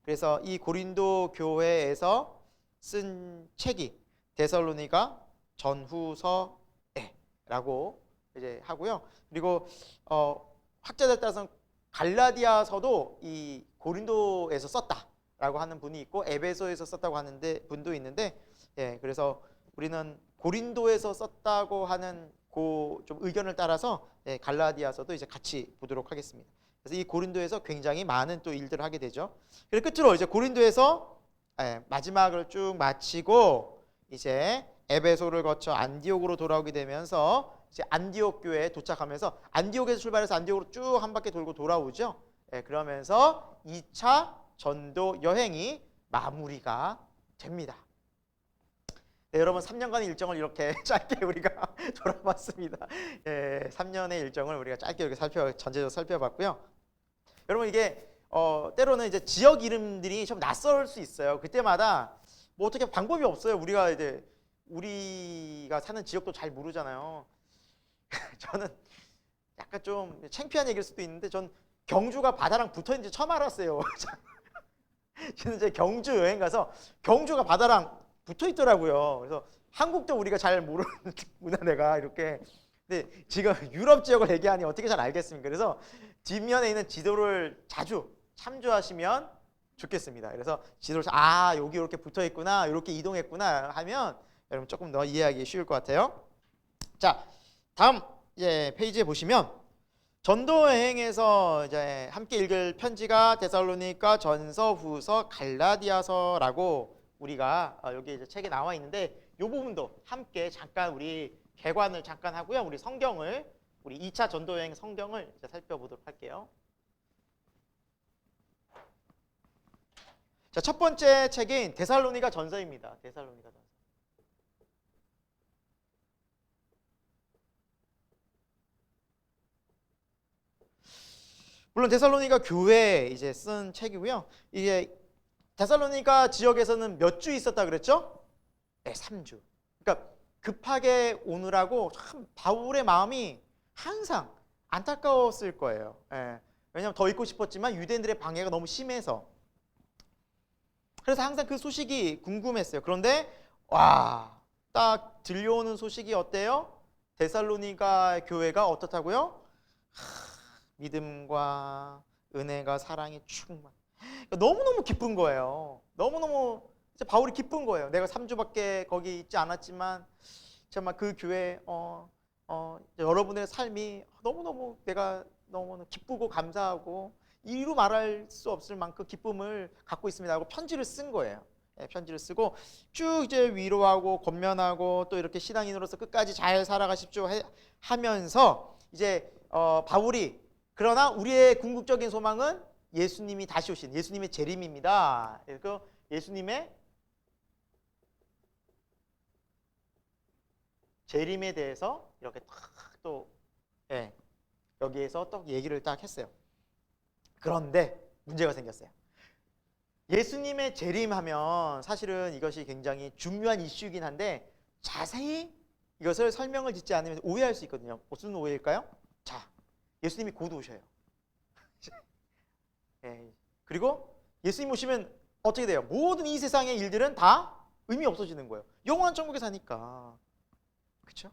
그래서 이 고린도 교회에서 쓴 책이 데살로니가 전후서라고 이제 하고요. 그리고 학자들 따라서는 갈라디아서도 이 고린도에서 썼다라고 하는 분이 있고 에베소에서 썼다고 하는데 분도 있는데, 그래서 우리는 고린도에서 썼다고 하는 좀 의견을 따라서 갈라디아서도 이제 같이 보도록 하겠습니다. 그래서 이 고린도에서 굉장히 많은 또 일들을 하게 되죠. 그래서 끝으로 이제 고린도에서 마지막을 쭉 마치고 이제 에베소를 거쳐 안디옥으로 돌아오게 되면서 이제 안디옥 교회에 도착하면서 안디옥에서 출발해서 안디옥으로 쭉 한 바퀴 돌고 돌아오죠. 그러면서 2차 전도 여행이 마무리가 됩니다. 네, 여러분 3년간의 일정을 이렇게 짧게 우리가 돌아봤습니다. 3년의 일정을 우리가 짧게 이렇게 전체적으로 살펴봤고요. 여러분 이게 때로는 이제 지역 이름들이 좀 낯설 수 있어요. 그때마다 뭐 어떻게 방법이 없어요. 우리가 사는 지역도 잘 모르잖아요. 저는 약간 좀 창피한 얘기일 수도 있는데 전 경주가 바다랑 붙어 있는지 처음 알았어요. 저는 이제 경주 여행 가서 경주가 바다랑 붙어 있더라고요. 그래서 한국도 우리가 잘 모르는구나 내가 이렇게. 근데 지금 유럽 지역을 얘기하니 어떻게 잘 알겠습니까? 그래서 뒷면에 있는 지도를 자주 참조하시면 좋겠습니다. 그래서 지도를 여기 이렇게 붙어 있구나, 이렇게 이동했구나 하면 여러분 조금 더 이해하기 쉬울 것 같아요. 자, 다음 이제 페이지에 보시면 전도 여행에서 이제 함께 읽을 편지가 데살로니가 전서, 후서, 갈라디아서라고 우리가 여기 이제 책에 나와 있는데 이 부분도 함께 잠깐 우리 개관을 잠깐 하고요. 우리 성경을 우리 2차 전도 여행 성경을 이제 살펴보도록 할게요. 자, 첫 번째 책인 데살로니가 전서입니다. 데살로니가 전서. 물론 데살로니가 교회에 이제 쓴 책이고요. 이게 데살로니가 지역에서는 몇 주 있었다 그랬죠? 네, 3주. 그러니까 급하게 오느라고 참 바울의 마음이 항상 안타까웠을 거예요. 예. 왜냐하면 더 있고 싶었지만 유대인들의 방해가 너무 심해서. 그래서 항상 그 소식이 궁금했어요. 그런데 와, 딱 들려오는 소식이 어때요? 데살로니가 교회가 어떻다고요? 믿음과 은혜가 사랑이 충만. 너무너무 기쁜 거예요. 너무너무 바울이 기쁜 거예요. 내가 3주밖에 거기 있지 않았지만 정말 그 교회 여러분의 삶이 너무너무 내가 너무너무 기쁘고 감사하고 이루 말할 수 없을 만큼 기쁨을 갖고 있습니다 하고 편지를 쓴 거예요. 편지를 쓰고 쭉 이제 위로하고 권면하고 또 이렇게 신앙인으로서 끝까지 잘 살아가십시오 하면서 이제 바울이 그러나 우리의 궁극적인 소망은 예수님이 다시 오신 예수님의 재림입니다. 그래서 예수님의 재림에 대해서 이렇게 또 여기에서 또 얘기를 딱 했어요. 그런데 문제가 생겼어요. 예수님의 재림하면 사실은 이것이 굉장히 중요한 이슈이긴 한데 자세히 이것을 설명을 짓지 않으면 오해할 수 있거든요. 무슨 오해일까요? 자, 예수님이 곧 오셔요. 그리고 예수님 오시면 어떻게 돼요? 모든 이 세상의 일들은 다 의미 없어지는 거예요. 영원한 천국에 사니까. 그렇죠?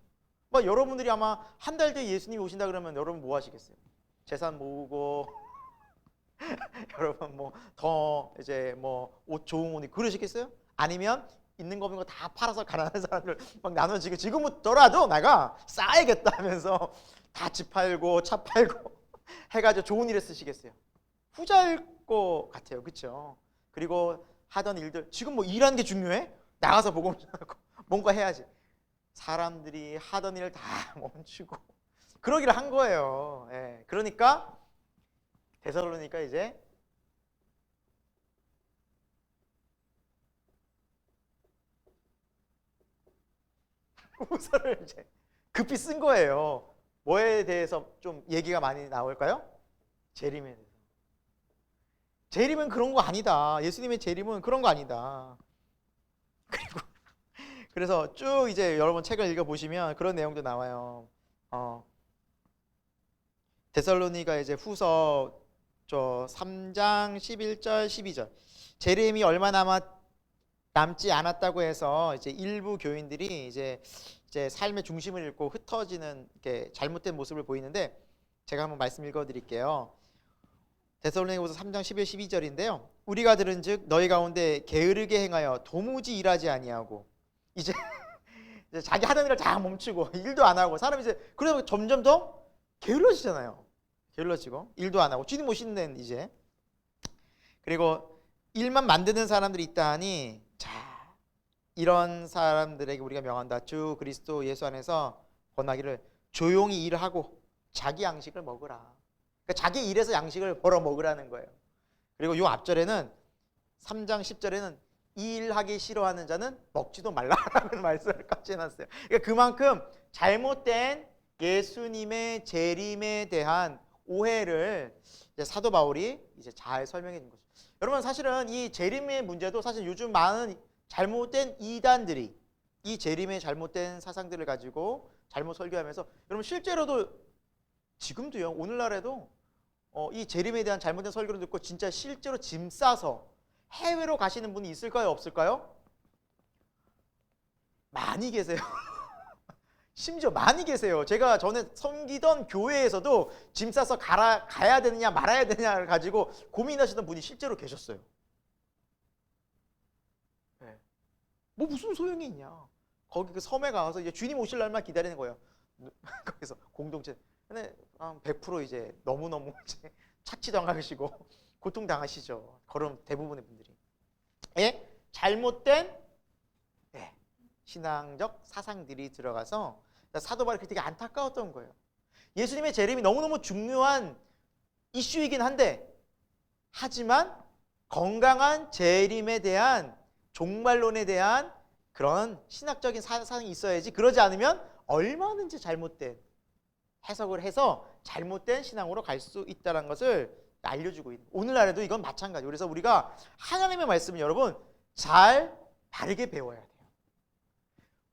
뭐 여러분들이 아마 한 달 뒤에 예수님이 오신다 그러면 여러분 뭐 하시겠어요? 재산 모으고 여러분 뭐 더 이제 뭐 옷 좋은 옷 그러시겠어요? 아니면 있는 거 없는 거 다 팔아서 가난한 사람들 막 나눠지고 지금부터라도 내가 쌓아야겠다 하면서 다 집 팔고 차 팔고 해가지고 좋은 일에 쓰시겠어요? 후자일 것 같아요. 그렇죠? 그리고 하던 일들 지금 뭐 일하는 게 중요해? 나가서 복음 전하고 뭔가 해야지. 사람들이 하던 일을 다 멈추고 그러기를 한 거예요. 그러니까 데살로니가 이제 후서를 이제 급히 쓴 거예요. 뭐에 대해서 좀 얘기가 많이 나올까요? 재림에 대해서. 재림은 그런 거 아니다. 예수님의 재림은 그런 거 아니다. 그리고 그래서 쭉 이제 여러분 책을 읽어보시면 그런 내용도 나와요. 데살로니가 이제 후서 3장 11절 12절 재림이 얼마 남지 않았다고 해서 이제 일부 교인들이 이제 삶의 중심을 잃고 흩어지는 이렇게 잘못된 모습을 보이는데 제가 한번 말씀 읽어드릴게요. 데살로니가후서 3장 11, 12절인데요. 우리가 들은즉 너희 가운데 게으르게 행하여 도무지 일하지 아니하고 이제 자기 하던 일을 다 멈추고 일도 안 하고 사람이 이제 그러면 점점 더 게을러지잖아요. 게을러지고 일도 안 하고 주님 오시는 데는 이제 그리고 일만 만드는 사람들이 있다 하니 자 이런 사람들에게 우리가 명한다. 주 그리스도 예수 안에서 권하기를 조용히 일을 하고 자기 양식을 먹으라. 그러니까 자기 일에서 양식을 벌어 먹으라는 거예요. 그리고 요 앞절에는 3장 10절에는 일하기 싫어하는 자는 먹지도 말라라는 말씀을까지 해놨어요. 그러니까 그만큼 잘못된 예수님의 재림에 대한 오해를 이제 사도 바울이 이제 잘 설명해 준 거죠. 여러분 사실은 이 재림의 문제도 사실 요즘 많은 잘못된 이단들이 이 재림의 잘못된 사상들을 가지고 잘못 설교하면서 여러분 실제로도 지금도요 오늘날에도 이 재림에 대한 잘못된 설교를 듣고 진짜 실제로 짐 싸서 해외로 가시는 분이 있을까요? 없을까요? 많이 계세요. 심지어 많이 계세요. 제가 전에 섬기던 교회에서도 짐 싸서 가야 되느냐 말아야 되느냐를 가지고 고민하시던 분이 실제로 계셨어요. 네. 뭐 무슨 소용이 있냐. 거기 그 섬에 가서 이제 주님 오실 날만 기다리는 거예요. 거기서 공동체. 근데 100% 이제 너무너무 이제 착취당하시고 고통당하시죠. 그런 대부분의 분들이. 잘못된 신앙적 사상들이 들어가서 사도 바울이 되게 안타까웠던 거예요. 예수님의 재림이 너무너무 중요한 이슈이긴 한데 하지만 건강한 재림에 대한 종말론에 대한 그런 신학적인 사상이 있어야지 그러지 않으면 얼마든지 잘못된 해석을 해서 잘못된 신앙으로 갈 수 있다는 것을 알려주고 있는 오늘날에도 이건 마찬가지예요. 그래서 우리가 하나님의 말씀을 여러분 잘 바르게 배워야 돼요.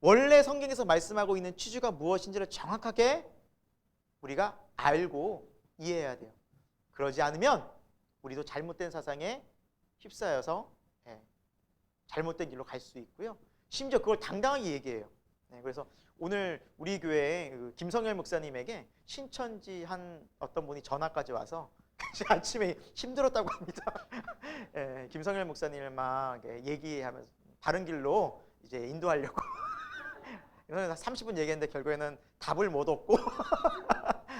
원래 성경에서 말씀하고 있는 취지가 무엇인지를 정확하게 우리가 알고 이해해야 돼요. 그러지 않으면 우리도 잘못된 사상에 휩싸여서 잘못된 길로 갈 수 있고요. 심지어 그걸 당당하게 얘기해요. 그래서 오늘 우리 교회에 김성열 목사님에게 신천지 한 어떤 분이 전화까지 와서 아침에 힘들었다고 합니다. 김성열 목사님을 막 얘기하면서 바른 길로 이제 인도하려고 30분 얘기했는데 결국에는 답을 못 얻고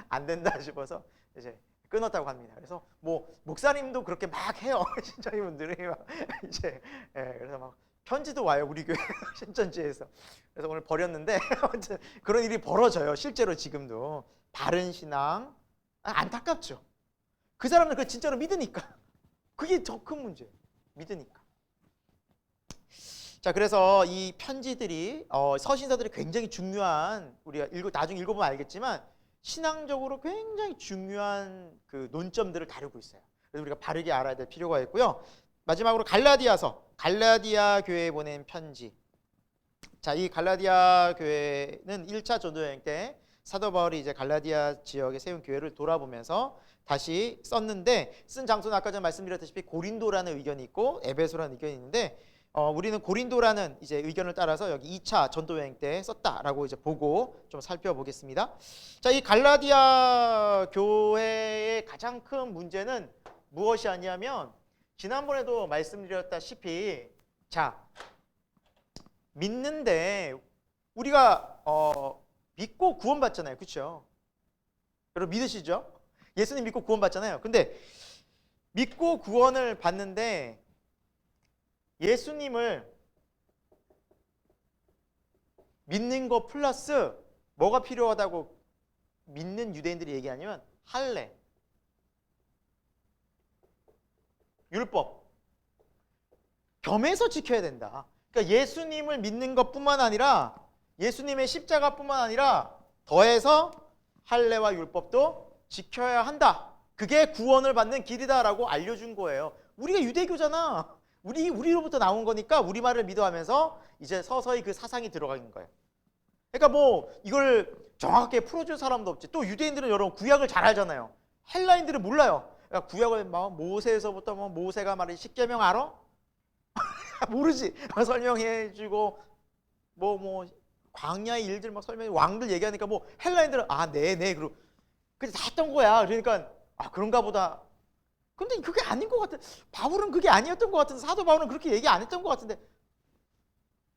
안 된다 싶어서 이제 끊었다고 합니다. 그래서 뭐 목사님도 그렇게 막 해요. 신천지분들이 막 이제 그래서 막 편지도 와요, 우리 교회 신천지에서. 그래서 오늘 버렸는데 그런 일이 벌어져요. 실제로 지금도. 바른 신앙 안타깝죠. 그 사람들 그걸 진짜로 믿으니까. 그게 더 큰 문제예요. 믿으니까. 자, 그래서 이 편지들이 서신서들이 굉장히 중요한, 우리가 나중에 읽어보면 알겠지만 신앙적으로 굉장히 중요한 그 논점들을 다루고 있어요. 그래서 우리가 바르게 알아야 될 필요가 있고요. 마지막으로 갈라디아서, 갈라디아 교회에 보낸 편지. 자, 이 갈라디아 교회는 1차 전도여행 때 사도 바울이 이제 갈라디아 지역에 세운 교회를 돌아보면서 다시 썼는데, 쓴 장소는 아까 전에 말씀드렸다시피 고린도라는 의견이 있고 에베소라는 의견이 있는데, 우리는 고린도라는 이제 의견을 따라서 여기 2차 전도여행 때 썼다라고 이제 보고 좀 살펴보겠습니다. 자, 이 갈라디아 교회의 가장 큰 문제는 무엇이 아니냐면, 지난번에도 말씀드렸다시피, 자, 믿는데 우리가 믿고 구원받잖아요, 그렇죠? 여러분 믿으시죠? 예수님 믿고 구원받잖아요. 근데 믿고 구원을 받는데 예수님을 믿는 거 플러스 뭐가 필요하다고 믿는 유대인들이 얘기하냐면 할례, 율법 겸해서 지켜야 된다. 그러니까 예수님을 믿는 것뿐만 아니라 예수님의 십자가뿐만 아니라 더해서 할례와 율법도 지켜야 한다. 그게 구원을 받는 길이다라고 알려준 거예요. 우리가 유대교잖아. 우리로부터 나온 거니까 우리 말을 믿어하면서 이제 서서히 그 사상이 들어가는 거예요. 그러니까 뭐 이걸 정확하게 풀어줄 사람도 없지. 또 유대인들은 여러분 구약을 잘 알잖아요. 헬라인들은 몰라요. 그러니까 구약을 막 모세에서부터 뭐 모세가 말한 십계명 알아? 모르지. 설명해주고 뭐 광야의 일들 막 설명해, 왕들 얘기하니까 뭐 헬라인들은 네네 그리고 그게 다 했던 거야. 그러니까 그런가 보다. 근데 그게 아닌 것 같아. 바울은 그게 아니었던 것 같은데, 사도 바울은 그렇게 얘기 안 했던 것 같은데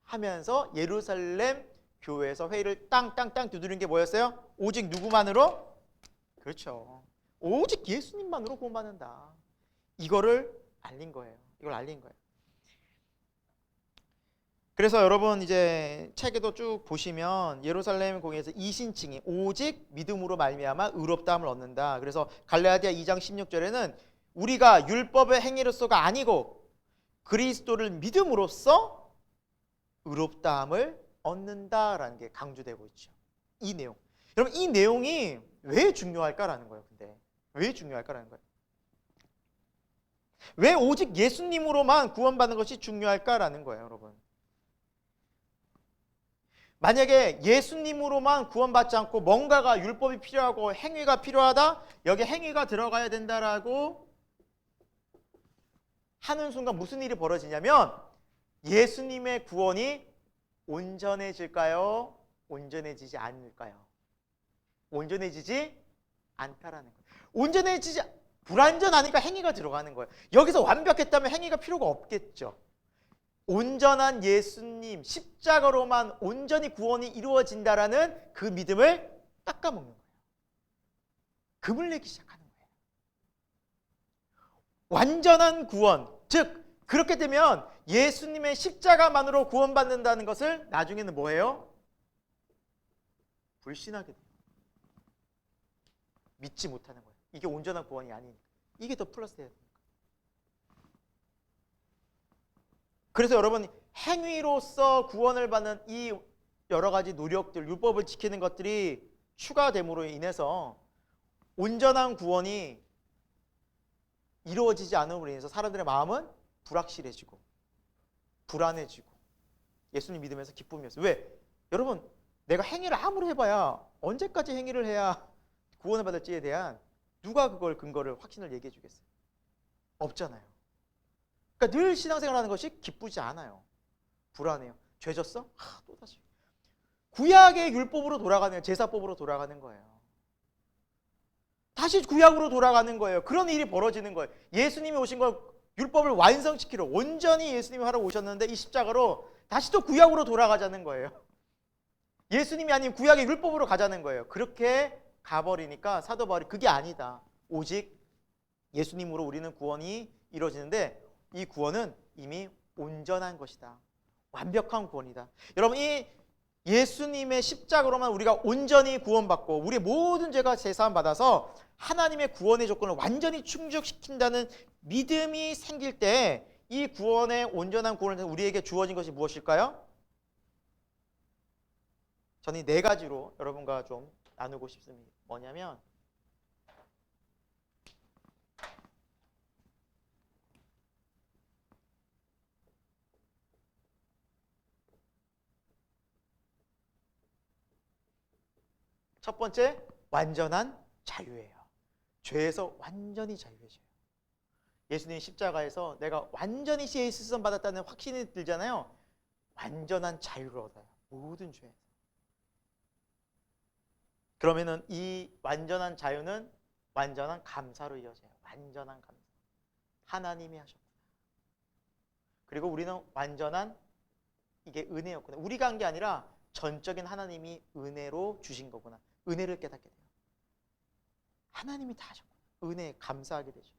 하면서 예루살렘 교회에서 회의를 땅땅땅 두드린 게 뭐였어요? 오직 누구만으로? 그렇죠. 오직 예수님만으로 구원받는다. 이거를 알린 거예요. 이걸 알린 거예요. 그래서 여러분 이제 책에도 쭉 보시면 예루살렘 공회에서 이신칭이 오직 믿음으로 말미암아 의롭다함을 얻는다. 그래서 갈라디아 2장 16절에는 우리가 율법의 행위로서가 아니고 그리스도를 믿음으로써 의롭다함을 얻는다라는 게 강조되고 있죠. 이 내용. 여러분 이 내용이 왜 중요할까라는 거예요. 근데 왜 중요할까라는 거예요. 왜 오직 예수님으로만 구원받는 것이 중요할까라는 거예요, 여러분. 만약에 예수님으로만 구원받지 않고 뭔가가 율법이 필요하고 행위가 필요하다, 여기 행위가 들어가야 된다라고 하는 순간 무슨 일이 벌어지냐면 예수님의 구원이 온전해질까요? 온전해지지 않을까요? 온전해지지 않다라는 거예요. 불완전하니까 행위가 들어가는 거예요. 여기서 완벽했다면 행위가 필요가 없겠죠. 온전한 예수님 십자가로만 온전히 구원이 이루어진다라는 그 믿음을 닦아먹는 거예요. 금을 내기 시작하는 거예요. 완전한 구원, 즉 그렇게 되면 예수님의 십자가만으로 구원받는다는 것을 나중에는 뭐예요? 불신하게 돼요. 믿지 못하는 거예요. 이게 온전한 구원이 아니니까. 이게 더 플러스 돼야 됩니다. 그래서 여러분 행위로서 구원을 받는 이 여러 가지 노력들, 율법을 지키는 것들이 추가됨으로 인해서 온전한 구원이 이루어지지 않음으로 인해서 사람들의 마음은 불확실해지고 불안해지고 예수님 믿으면서 기쁨이 없어요. 왜? 여러분, 내가 행위를 아무리 해봐야 언제까지 행위를 해야 구원을 받을지에 대한 누가 그걸 근거를 확신을 얘기해 주겠어요? 없잖아요. 그러니까 늘 신앙생활하는 것이 기쁘지 않아요. 불안해요. 죄 졌어? 또다시. 구약의 율법으로 돌아가는, 제사법으로 돌아가는 거예요. 다시 구약으로 돌아가는 거예요. 그런 일이 벌어지는 거예요. 예수님이 오신 걸 율법을 완성시키러 온전히 예수님이 하러 오셨는데 이 십자가로 다시 또 구약으로 돌아가자는 거예요. 예수님이 아닌 구약의 율법으로 가자는 거예요. 그렇게 가버리니까 사도 바울이 그게 아니다. 오직 예수님으로 우리는 구원이 이루어지는데 이 구원은 이미 온전한 것이다. 완벽한 구원이다. 여러분, 이 예수님의 십자가로만 우리가 온전히 구원받고 우리의 모든 죄가 제사함 받아서 하나님의 구원의 조건을 완전히 충족시킨다는 믿음이 생길 때 이 구원의 온전한 구원을 우리에게 주어진 것이 무엇일까요? 저는 이 네 가지로 여러분과 좀 나누고 싶습니다. 뭐냐면 첫 번째, 완전한 자유예요. 죄에서 완전히 자유해져요. 예수님 십자가에서 내가 완전히 예수선 받았다는 확신이 들잖아요. 완전한 자유를 얻어요. 모든 죄에서. 그러면은 이 완전한 자유는 완전한 감사로 이어져요. 완전한 감사. 하나님이 하셨구나. 그리고 우리는 완전한 이게 은혜였구나. 우리가 한 게 아니라 전적인 하나님이 은혜로 주신 거구나. 은혜를 깨닫게 돼요. 하나님이 다 하셨구나. 은혜에 감사하게 되죠.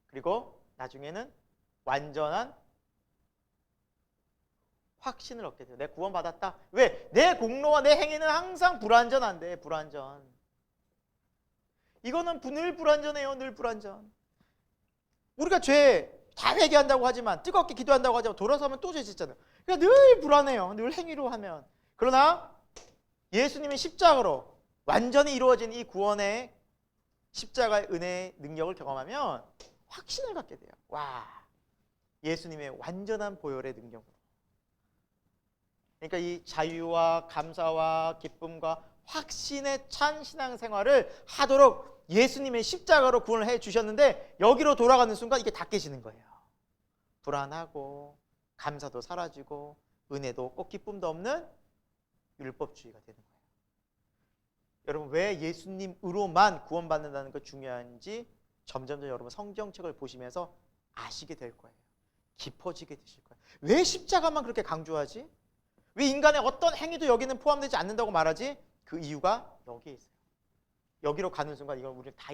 그리고 나중에는 완전한 확신을 얻게 돼요. 내가 구원받았다. 왜? 내 공로와 내 행위는 항상 불완전한데. 불완전. 이거는 늘 불완전해요. 늘 불완전. 우리가 죄 다 회개한다고 하지만, 뜨겁게 기도한다고 하지만 돌아서면 또 죄 짓잖아요. 그러니까 늘 불안해요. 늘 행위로 하면. 그러나 예수님의 십자가로 완전히 이루어진 이 구원의 십자가의 은혜의 능력을 경험하면 확신을 갖게 돼요. 와, 예수님의 완전한 보혈의 능력으로. 그러니까 이 자유와 감사와 기쁨과 확신에 찬 신앙생활을 하도록 예수님의 십자가로 구원을 해 주셨는데 여기로 돌아가는 순간 이게 다 깨지는 거예요. 불안하고 감사도 사라지고 은혜도 없고 기쁨도 없는 율법주의가 되는 거예요. 여러분, 왜 예수님으로만 구원받는다는 것 중요한지 점점 여러분 성경책을 보시면서 아시게 될 거예요. 깊어지게 되실 거예요. 왜 십자가만 그렇게 강조하지? 왜 인간의 어떤 행위도 여기는 포함되지 않는다고 말하지? 그 이유가 여기에 있어요. 여기로 가는 순간 이걸 우리는 다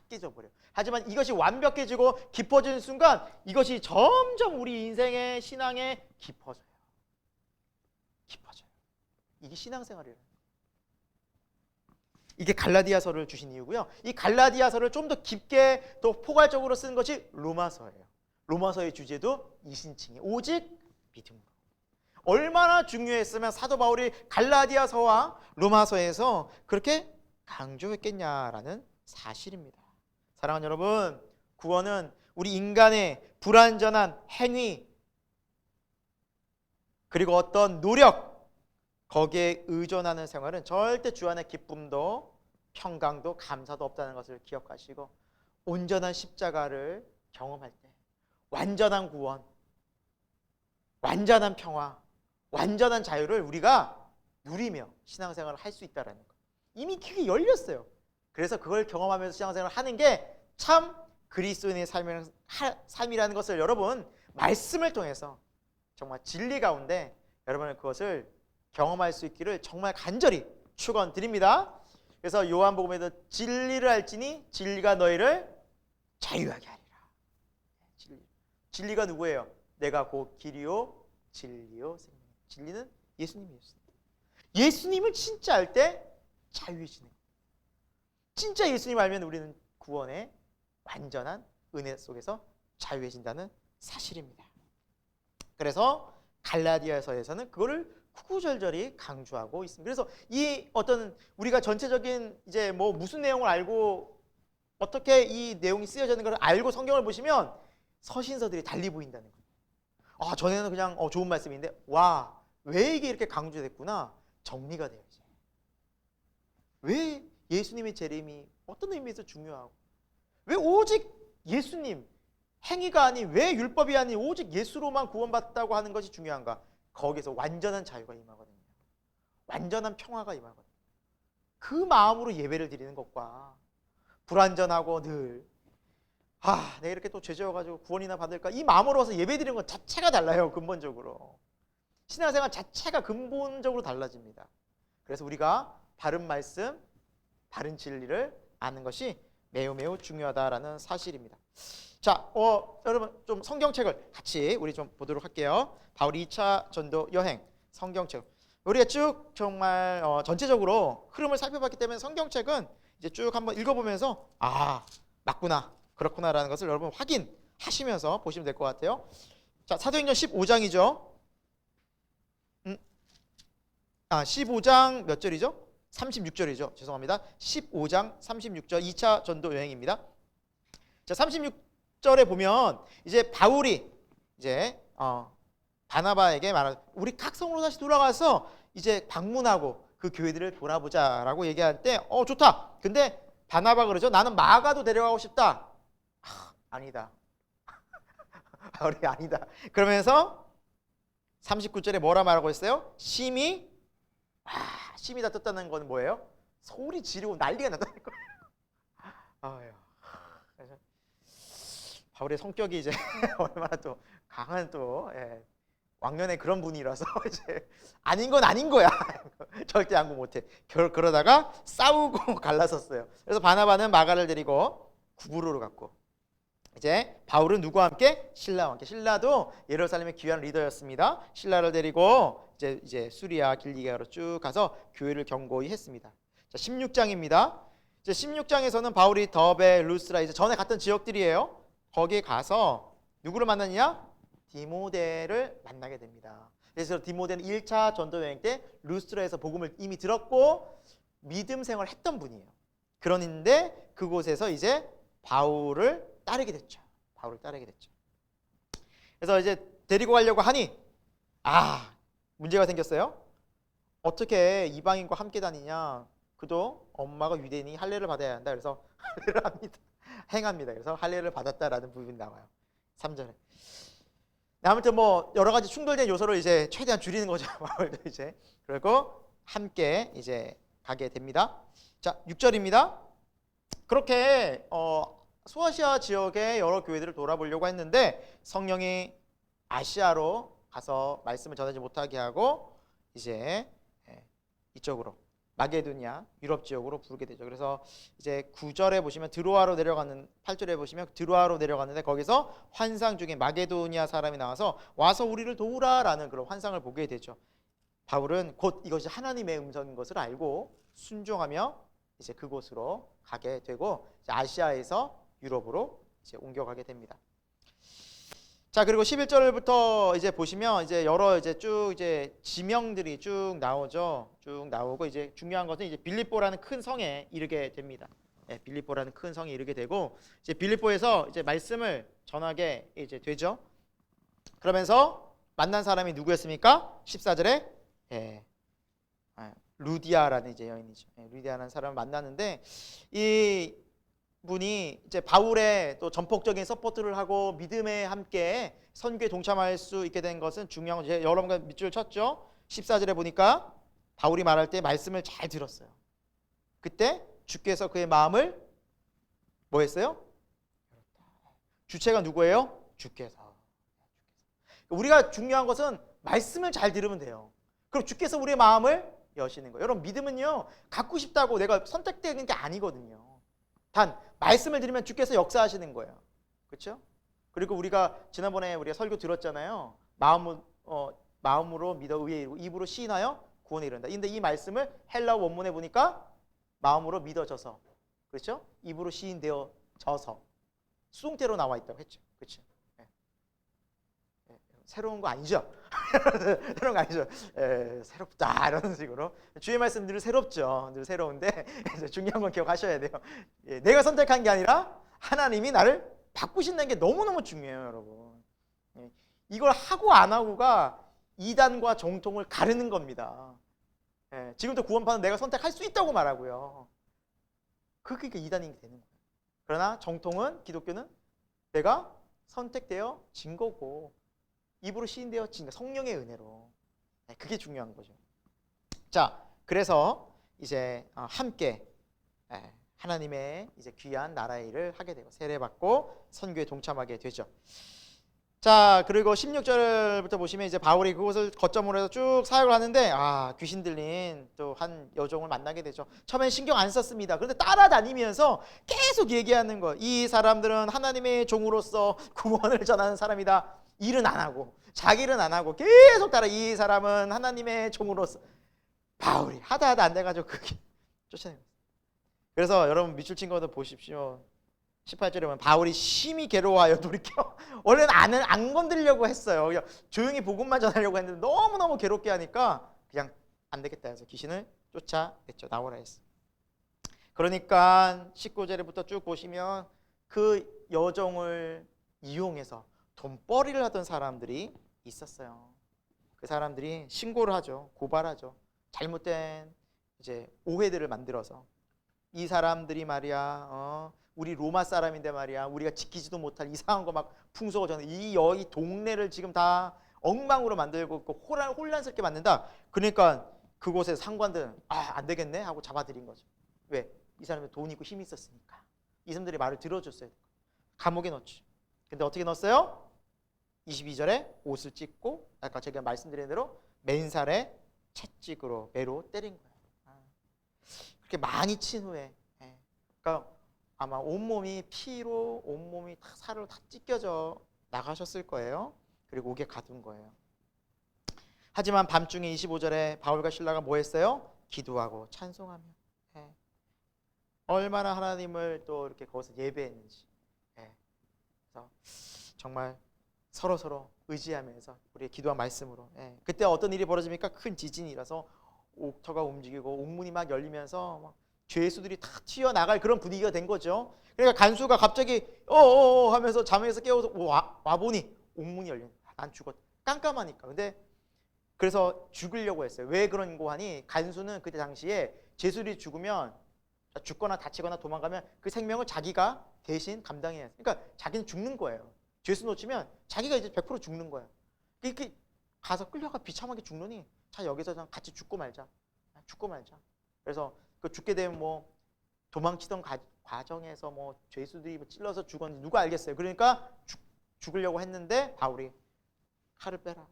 깨져버려요. 하지만 이것이 완벽해지고 깊어지는 순간 이것이 점점 우리 인생의 신앙에 깊어져요. 깊어져요. 이게 신앙생활이에요. 이게 갈라디아서를 주신 이유고요. 이 갈라디아서를 좀 더 깊게 또 포괄적으로 쓰는 것이 로마서예요. 로마서의 주제도 이신칭이 오직 믿음으로. 얼마나 중요했으면 사도 바울이 갈라디아서와 로마서에서 그렇게 강조했겠냐라는 사실입니다. 사랑하는 여러분, 구원은 우리 인간의 불완전한 행위 그리고 어떤 노력 거기에 의존하는 생활은 절대 주 안에 기쁨도 평강도 감사도 없다는 것을 기억하시고 온전한 십자가를 경험할 때 완전한 구원, 완전한 평화, 완전한 자유를 우리가 누리며 신앙생활을 할 수 있다는 것. 이미 그게 열렸어요. 그래서 그걸 경험하면서 신앙생활을 하는 게 참 그리스도인의 삶이라는 것을 여러분 말씀을 통해서 정말 진리 가운데 여러분은 그것을 경험할 수 있기를 정말 간절히 축원드립니다. 그래서 요한복음에도 진리를 알지니 진리가 너희를 자유하게 하리라. 진리가 누구예요? 내가 곧 길이요 진리요 생명. 진리는 예수님이에요. 예수님을 진짜 알 때 자유해지는 거예요. 진짜 예수님 알면 우리는 구원의 완전한 은혜 속에서 자유해진다는 사실입니다. 그래서 갈라디아서에서는 그거를 구구절절히 강조하고 있습니다. 그래서 이 어떤 우리가 전체적인 이제 뭐 무슨 내용을 알고 어떻게 이 내용이 쓰여지는 걸 알고 성경을 보시면 서신서들이 달리 보인다는 거예요. 전에는 그냥 좋은 말씀인데 와, 왜 이게 이렇게 강조됐구나 정리가 돼요. 이제. 왜 예수님의 재림이 어떤 의미에서 중요하고 왜 오직 예수님 행위가 아닌 왜 율법이 아닌 오직 예수로만 구원받았다고 하는 것이 중요한가? 거기서 완전한 자유가 임하거든요. 완전한 평화가 임하거든요. 그 마음으로 예배를 드리는 것과 불완전하고 늘 내가 이렇게 또 죄지어가지고 구원이나 받을까 이 마음으로 와서 예배 드리는 것 자체가 달라요. 근본적으로 신앙생활 자체가 근본적으로 달라집니다. 그래서 우리가 바른 말씀, 바른 진리를 아는 것이 매우 매우 중요하다라는 사실입니다. 자, 여러분 좀 성경책을 같이 우리 좀 보도록 할게요. 바울이 2차 전도 여행 성경책 우리가 쭉 정말 전체적으로 흐름을 살펴봤기 때문에 성경책은 이제 쭉 한번 읽어보면서 맞구나 그렇구나라는 것을 여러분 확인하시면서 보시면 될 것 같아요. 자, 사도행전 15장이죠. 15장 몇 절이죠? 36절이죠. 죄송합니다. 15장 36절 2차 전도 여행입니다. 자, 36절에 보면 이제 바울이 이제 바나바에게 말하 우리 각성으로 다시 돌아가서 이제 방문하고 그 교회들을 돌아보자라고 얘기할 때 좋다. 근데 바나바 그러죠. 나는 마가도 데려가고 싶다. 아니다. 바울이 아니다. 그러면서 39절에 뭐라 말하고 있어요? 심히 다 떴다는 건 뭐예요? 소리 지르고 난리가 났다는 거예요. 바울의 성격이 이제 얼마나 또 강한 또 왕년의 그런 분이라서 이제 아닌 건 아닌 거야. 절대 양보 못해. 그러다가 싸우고 갈라섰어요. 그래서 바나바는 마가를 데리고 구부로로 갔고 이제 바울은 누구와 함께? 신라와 함께. 신라도 예루살렘의 귀한 리더였습니다. 신라를 데리고 이제 수리아 길리기아로 쭉 가서 교회를 경고히 했습니다. 자, 16장입니다. 이제 16장에서는 바울이 더베, 루스라 이제 전에 갔던 지역들이에요. 거기에 가서 누구를 만나느냐? 디모데를 만나게 됩니다. 그래서 디모데는 1차 전도 여행 때 루스라에서 복음을 이미 들었고 믿음 생활을 했던 분이에요. 그런데 그곳에서 이제 바울을 따르게 됐죠. 그래서 이제 데리고 가려고 하니 문제가 생겼어요. 어떻게 이방인과 함께 다니냐? 그도 엄마가 유대인이 할례를 받아야 한다. 그래서 할례를 합니다. 행합니다. 그래서 할례를 받았다라는 부분이 나와요. 3절에. 아무튼 여러 가지 충돌된 요소를 이제 최대한 줄이는 거죠. 바울도 이제 그리고 함께 이제 가게 됩니다. 자, 6절입니다. 그렇게 소아시아 지역의 여러 교회들을 돌아보려고 했는데 성령이 아시아로 가서 말씀을 전하지 못하게 하고 이제 이쪽으로 마게도니아 유럽 지역으로 부르게 되죠. 그래서 이제 9절에 보시면 드로아로 내려가는 8절에 보시면 드로아로 내려갔는데 거기서 환상 중에 마게도니아 사람이 나와서 와서 우리를 도우라라는 그런 환상을 보게 되죠. 바울은 곧 이것이 하나님의 음성인 것을 알고 순종하며 이제 그곳으로 가게 되고 이제 아시아에서 유럽으로 이제 옮겨가게 됩니다. 자, 그리고 11절부터 이제 보시면 이제 여러 이제 쭉 이제 지명들이 쭉 나오죠. 쭉 나오고 이제 중요한 것은 이제 빌립보라는 큰 성에 이르게 됩니다. 빌립보라는 큰 성에 이르게 되고 이제 빌립보에서 이제 말씀을 전하게 이제 되죠. 그러면서 만난 사람이 누구였습니까? 14절에 루디아라는 이제 여인이죠. 루디아라는 사람을 만나는데 이 분이 이제 바울의 또 전폭적인 서포트를 하고 믿음에 함께 선교에 동참할 수 있게 된 것은 중요한 건 여러분과 밑줄 쳤죠. 14절에 보니까 바울이 말할 때 말씀을 잘 들었어요. 그때 주께서 그의 마음을 뭐 했어요? 주체가 누구예요? 주께서. 우리가 중요한 것은 말씀을 잘 들으면 돼요. 그럼 주께서 우리의 마음을 여시는 거예요. 여러분 믿음은요 갖고 싶다고 내가 선택되는 게 아니거든요. 단 말씀을 들으면 주께서 역사하시는 거예요. 그렇죠? 그리고 우리가 지난번에 우리가 설교 들었잖아요. 마음으로 믿어 의에 이르고 입으로 시인하여 구원에 이른다. 근데 이 말씀을 헬라어 원문에 보니까 마음으로 믿어져서 그렇죠? 입으로 시인되어져서 수동태로 나와 있다고 했죠. 그렇죠? 새로운 거 아니죠? 새로운 거 아니죠? 새롭다 이런 식으로 주의 말씀 늘 새롭죠. 늘 새로운데 중요한 건 기억하셔야 돼요. 내가 선택한 게 아니라 하나님이 나를 바꾸신다는 게 너무너무 중요해요, 여러분. 이걸 하고 안 하고가 이단과 정통을 가르는 겁니다. 예, 지금도 구원파는 내가 선택할 수 있다고 말하고요. 그게 이단이 되는 거예요. 그러나 정통은, 기독교는 내가 선택되어 진 거고 입으로 시인되어 진 거, 성령의 은혜로. 예, 그게 중요한 거죠. 자, 그래서 이제 함께 하나님의 이제 귀한 나라의 일을 하게 되고 세례받고 선교에 동참하게 되죠. 자, 그리고 16절부터 보시면 이제 바울이 그곳을 거점으로 해서 쭉 사역을 하는데 귀신 들린 또 한 여종을 만나게 되죠. 처음엔 신경 안 썼습니다. 그런데 따라다니면서 계속 얘기하는 거. 이 사람들은 하나님의 종으로서 구원을 전하는 사람이다. 일은 안 하고 자기 일은 안 하고 계속 따라 이 사람은 하나님의 종으로서. 바울이 하다 안 돼가지고 그게 쫓아내는 거예요. 그래서 여러분 밑줄 친구들 보십시오. 18절에 보면 바울이 심히 괴로워하여 돌이켜. 원래는 안 건드리려고 했어요. 그냥 조용히 복음만 전하려고 했는데 너무너무 괴롭게 하니까 그냥 안 되겠다 해서 귀신을 쫓아냈죠. 나오라 했어. 그러니까 19절부터 쭉 보시면 그 여종을 이용해서 돈벌이를 하던 사람들이 있었어요. 그 사람들이 신고를 하죠. 고발하죠. 잘못된 이제 오해들을 만들어서 이 사람들이 말이야 우리 로마 사람인데 말이야 우리가 지키지도 못할 이상한 거 막 풍속을 전해 이 동네를 지금 다 엉망으로 만들고 있고 혼란스럽게 만든다. 그러니까 그곳에 상관들은 안 되겠네 하고 잡아들인 거죠. 왜? 이 사람이 돈 있고 힘이 있었으니까. 이 사람들이 말을 들어줬어요. 감옥에 넣었죠. 근데 어떻게 넣었어요? 22절에 옷을 찢고 아까 제가 말씀드린 대로 맨살에 채찍으로 매로 때린 거예요. 그렇게 많이 친 후에 그러니까 아마 온몸이 피로 온몸이 다 살로 다 찢겨져 나가셨을 거예요. 그리고 옥에 가둔 거예요. 하지만 밤중에 25절에 바울과 실라가 뭐 했어요? 기도하고 찬송하며 얼마나 하나님을 또 이렇게 거기서 예배했는지. 그래서 정말 서로 의지하면서 우리의 기도한 말씀으로. 그때 어떤 일이 벌어집니까? 큰 지진이라서 옥터가 움직이고 옥문이 막 열리면서 막 죄수들이 다 튀어나갈 그런 분위기가 된 거죠. 그러니까 간수가 갑자기 하면서 잠에서 깨워서 와보니 옥문이 열린 거야. 난 죽었다. 깜깜하니까. 근데 그래서 죽으려고 했어요. 왜 그런 거 하니? 간수는 그때 당시에 죄수들이 죽으면 죽거나 다치거나 도망가면 그 생명을 자기가 대신 감당해야 해요. 그러니까 자기는 죽는 거예요. 죄수 놓치면 자기가 이제 100% 죽는 거예요. 이렇게 가서 끌려가 비참하게 죽느니 자 여기서 그냥 같이 죽고 말자. 그래서 그 죽게 되면 뭐 도망치던 과정에서 뭐 죄수들이 뭐 찔러서 죽었는지 누가 알겠어요. 그러니까 죽으려고 했는데 바울이 칼을 빼라.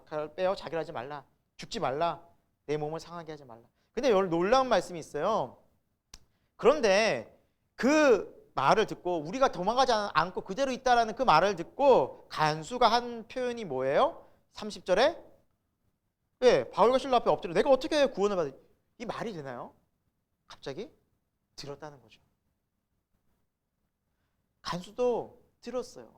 칼을 빼어 자기를 하지 말라. 죽지 말라. 내 몸을 상하게 하지 말라. 근데 여기 놀라운 말씀이 있어요. 그런데 그 말을 듣고 우리가 도망가지 않고 그대로 있다라는 그 말을 듣고 간수가 한 표현이 뭐예요? 30절에 바울과 실라 앞에 엎드려 내가 어떻게 구원을 받을 이 말이 되나요? 갑자기 들었다는 거죠. 간수도 들었어요.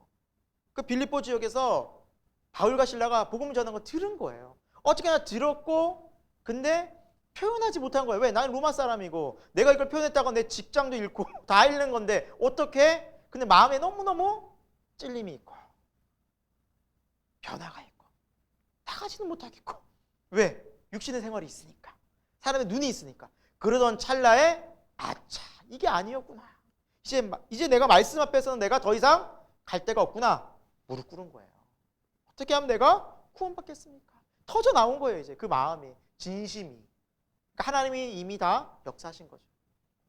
그 빌립보 지역에서 바울과 실라가 복음을 전한 거 들은 거예요. 어떻게나 들었고 근데 표현하지 못한 거예요. 왜? 나는 로마 사람이고 내가 이걸 표현했다고 내 직장도 잃고 다 잃는 건데 어떻게? 근데 마음에 너무너무 찔림이 있고 변화가 있고 나가지는 못하겠고 왜? 육신의 생활이 있으니까 사람의 눈이 있으니까 그러던 찰나에 아차 이게 아니었구나. 이제 내가 말씀 앞에서는 내가 더 이상 갈 데가 없구나. 무릎 꿇은 거예요. 어떻게 하면 내가 구원받겠습니까? 터져 나온 거예요. 이제 그 마음이 진심이. 하나님이 이미 다 역사하신 거죠.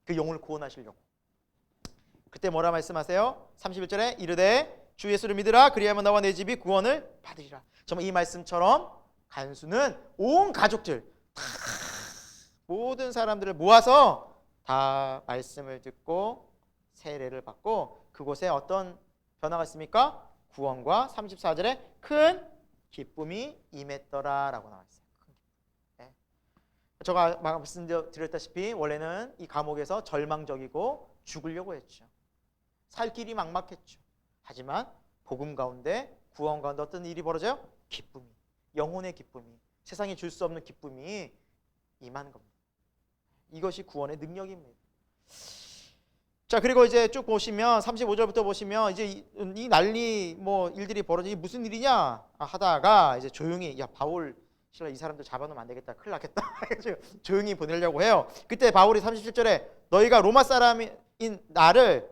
그 영혼을 구원하시려고. 그때 뭐라 말씀하세요? 31절에 이르되 주 예수를 믿으라 그리하면 너와 내 집이 구원을 받으리라. 정말 이 말씀처럼 간수는 온 가족들 다 모든 사람들을 모아서 다 말씀을 듣고 세례를 받고 그곳에 어떤 변화가 있습니까? 구원과 34절에 큰 기쁨이 임했더라라고 나와 있어요. 제가 말씀드렸다시피 원래는 이 감옥에서 절망적이고 죽으려고 했죠. 살 길이 막막했죠. 하지만 복음 가운데 구원 가운데 어떤 일이 벌어져요? 기쁨이, 영혼의 기쁨이, 세상이 줄 수 없는 기쁨이 임하는 겁니다. 이것이 구원의 능력입니다. 자, 그리고 이제 쭉 보시면 35절부터 보시면 이제 이 난리 뭐 일들이 벌어지기 무슨 일이냐 하다가 이제 조용히 야 바울 실라 이 사람들 잡아놓으면 안 되겠다. 큰일 났겠다. 조용히 보내려고 해요. 그때 바울이 37절에 너희가 로마 사람인 나를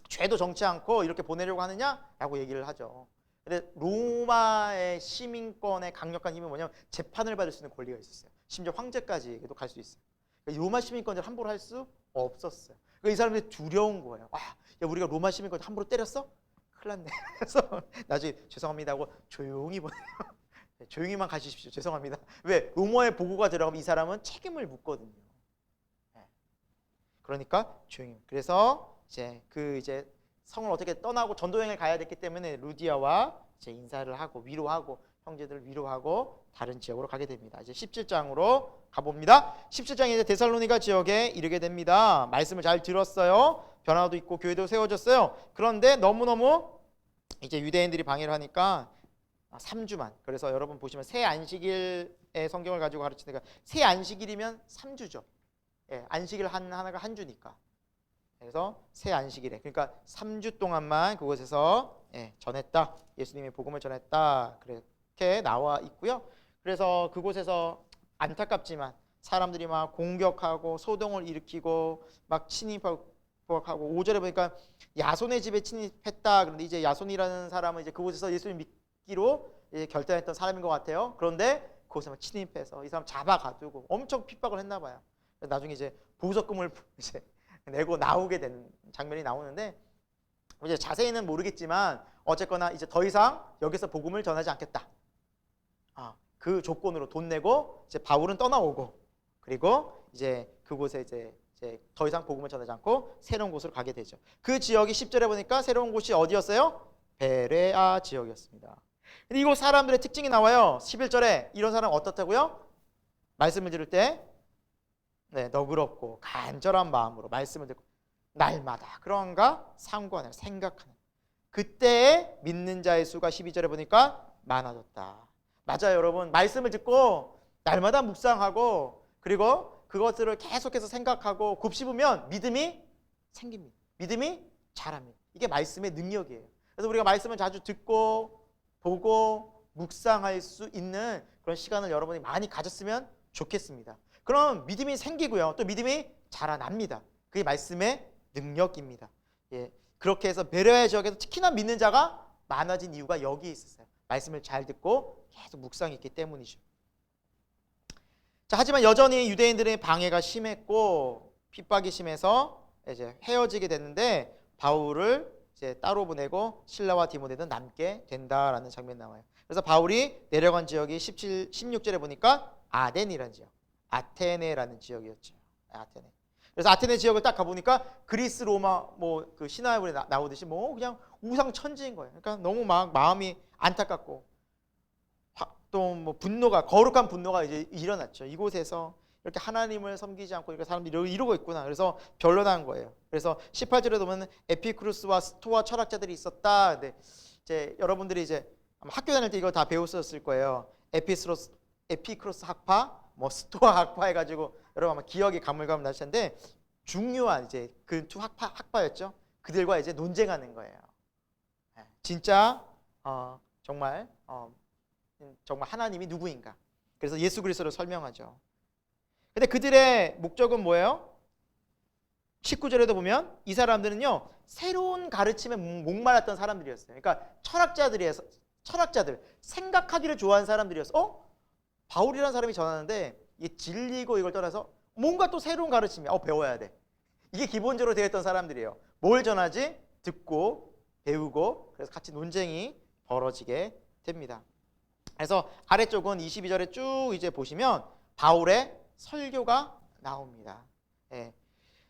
죄도 정치 않고 이렇게 보내려고 하느냐라고 얘기를 하죠. 근데 로마의 시민권의 강력한 힘은 뭐냐면 재판을 받을 수 있는 권리가 있었어요. 심지어 황제까지도 갈 수 있어요. 그러니까 로마 시민권을 함부로 할 수 없었어요. 그러니까 이 사람들이 두려운 거예요. 와, 야 우리가 로마 시민권 함부로 때렸어? 큰일 났네. 그래서 나중에 죄송합니다 하고 조용히 보내요. 조용히만 가주십시오. 죄송합니다. 왜? 로마에 보고가 들어가면 이 사람은 책임을 묻거든요. 그러니까 조용히. 그래서 이제 성을 어떻게 떠나고 전도여행을 가야 됐기 때문에 루디아와 이제 인사를 하고 위로하고 형제들을 위로하고 다른 지역으로 가게 됩니다. 이제 17장으로 가봅니다. 17장에 이제 데살로니가 지역에 이르게 됩니다. 말씀을 잘 들었어요. 변화도 있고 교회도 세워졌어요. 그런데 너무너무 이제 유대인들이 방해를 하니까 3주만. 그래서 여러분 보시면 새 안식일의 성경을 가지고 가르치니까 새 안식일이면 3주죠. 예, 안식일 하나가 한 주니까. 그래서 새 안식일에 그러니까 3주 동안만 그곳에서 전했다. 예수님의 복음을 전했다. 그렇게 나와 있고요. 그래서 그곳에서 안타깝지만 사람들이 막 공격하고 소동을 일으키고 막 침입하고 5절에 보니까 야손의 집에 침입했다. 그런데 이제 야손이라는 사람은 이제 그곳에서 예수님 믿기로 이제 결단했던 사람인 것 같아요. 그런데 그곳에 막 침입해서 이 사람 잡아가지고 엄청 핍박을 했나 봐요. 나중에 이제 보석금을 이제 내고 나오게 된 장면이 나오는데 이제 자세히는 모르겠지만 어쨌거나 이제 더 이상 여기서 복음을 전하지 않겠다. 그 조건으로 돈 내고 이제 바울은 떠나오고 그리고 이제 그곳에 이제 더 이상 복음을 전하지 않고 새로운 곳으로 가게 되죠. 그 지역이 10절에 보니까 새로운 곳이 어디였어요? 베레아 지역이었습니다. 근데 이곳 사람들의 특징이 나와요. 11절에 이런 사람 어떻다고요? 말씀을 들을 때 너그럽고 간절한 마음으로 말씀을 듣고 날마다 그런가 상고하는 생각하는 그때에 믿는 자의 수가 12절에 보니까 많아졌다. 맞아요, 여러분. 말씀을 듣고 날마다 묵상하고 그리고 그것들을 계속해서 생각하고 곱씹으면 믿음이 생깁니다. 믿음이 자랍니다. 이게 말씀의 능력이에요. 그래서 우리가 말씀을 자주 듣고 보고 묵상할 수 있는 그런 시간을 여러분이 많이 가졌으면 좋겠습니다. 그럼 믿음이 생기고요. 또 믿음이 자라납니다. 그게 말씀의 능력입니다. 그렇게 해서 베레아 지역에서 특히나 믿는 자가 많아진 이유가 여기에 있었어요. 말씀을 잘 듣고 계속 묵상이 있기 때문이죠. 자, 하지만 여전히 유대인들의 방해가 심했고 핍박이 심해서 이제 헤어지게 됐는데 바울을 이제 따로 보내고 실라와 디모데는 남게 된다라는 장면이 나와요. 그래서 바울이 내려간 지역이 16절에 보니까 아덴이라는 지역, 아테네라는 지역이었죠. 아테네. 그래서 아테네 지역을 딱 가보니까 그리스 로마 뭐 그 신화에 나오듯이 뭐 그냥 우상 천지인 거예요. 그러니까 너무 막 마음이 안타깝고 또 뭐 분노가 거룩한 분노가 이제 일어났죠. 이곳에서 이렇게 하나님을 섬기지 않고 이렇게 사람들이 이러고 있구나. 그래서 변론한 거예요. 그래서 18절에 보면 에피쿠루스와 스토아 철학자들이 있었다. 근데 이제 여러분들이 이제 아마 학교 다닐 때 이거 다 배웠었을 거예요. 에피쿠루스 학파, 뭐 스토아 학파 해가지고 여러분 아마 기억이 가물가물 나실 텐데 중요한 이제 그 두 학파였죠. 그들과 이제 논쟁하는 거예요. 진짜 정말 하나님이 누구인가? 그래서 예수 그리스도를 설명하죠. 근데 그들의 목적은 뭐예요? 19절에도 보면 이 사람들은요 새로운 가르침에 목말랐던 사람들이었어요. 그러니까 철학자들 생각하기를 좋아하는 사람들이었어. 바울이라는 사람이 전하는데 이게 진리고 이걸 떠나서 뭔가 또 새로운 가르침이야. 배워야 돼. 이게 기본적으로 되어 있던 사람들이에요. 뭘 전하지? 듣고 배우고 그래서 같이 논쟁이 벌어지게 됩니다. 그래서 아래쪽은 22절에 쭉 이제 보시면 바울의 설교가 나옵니다.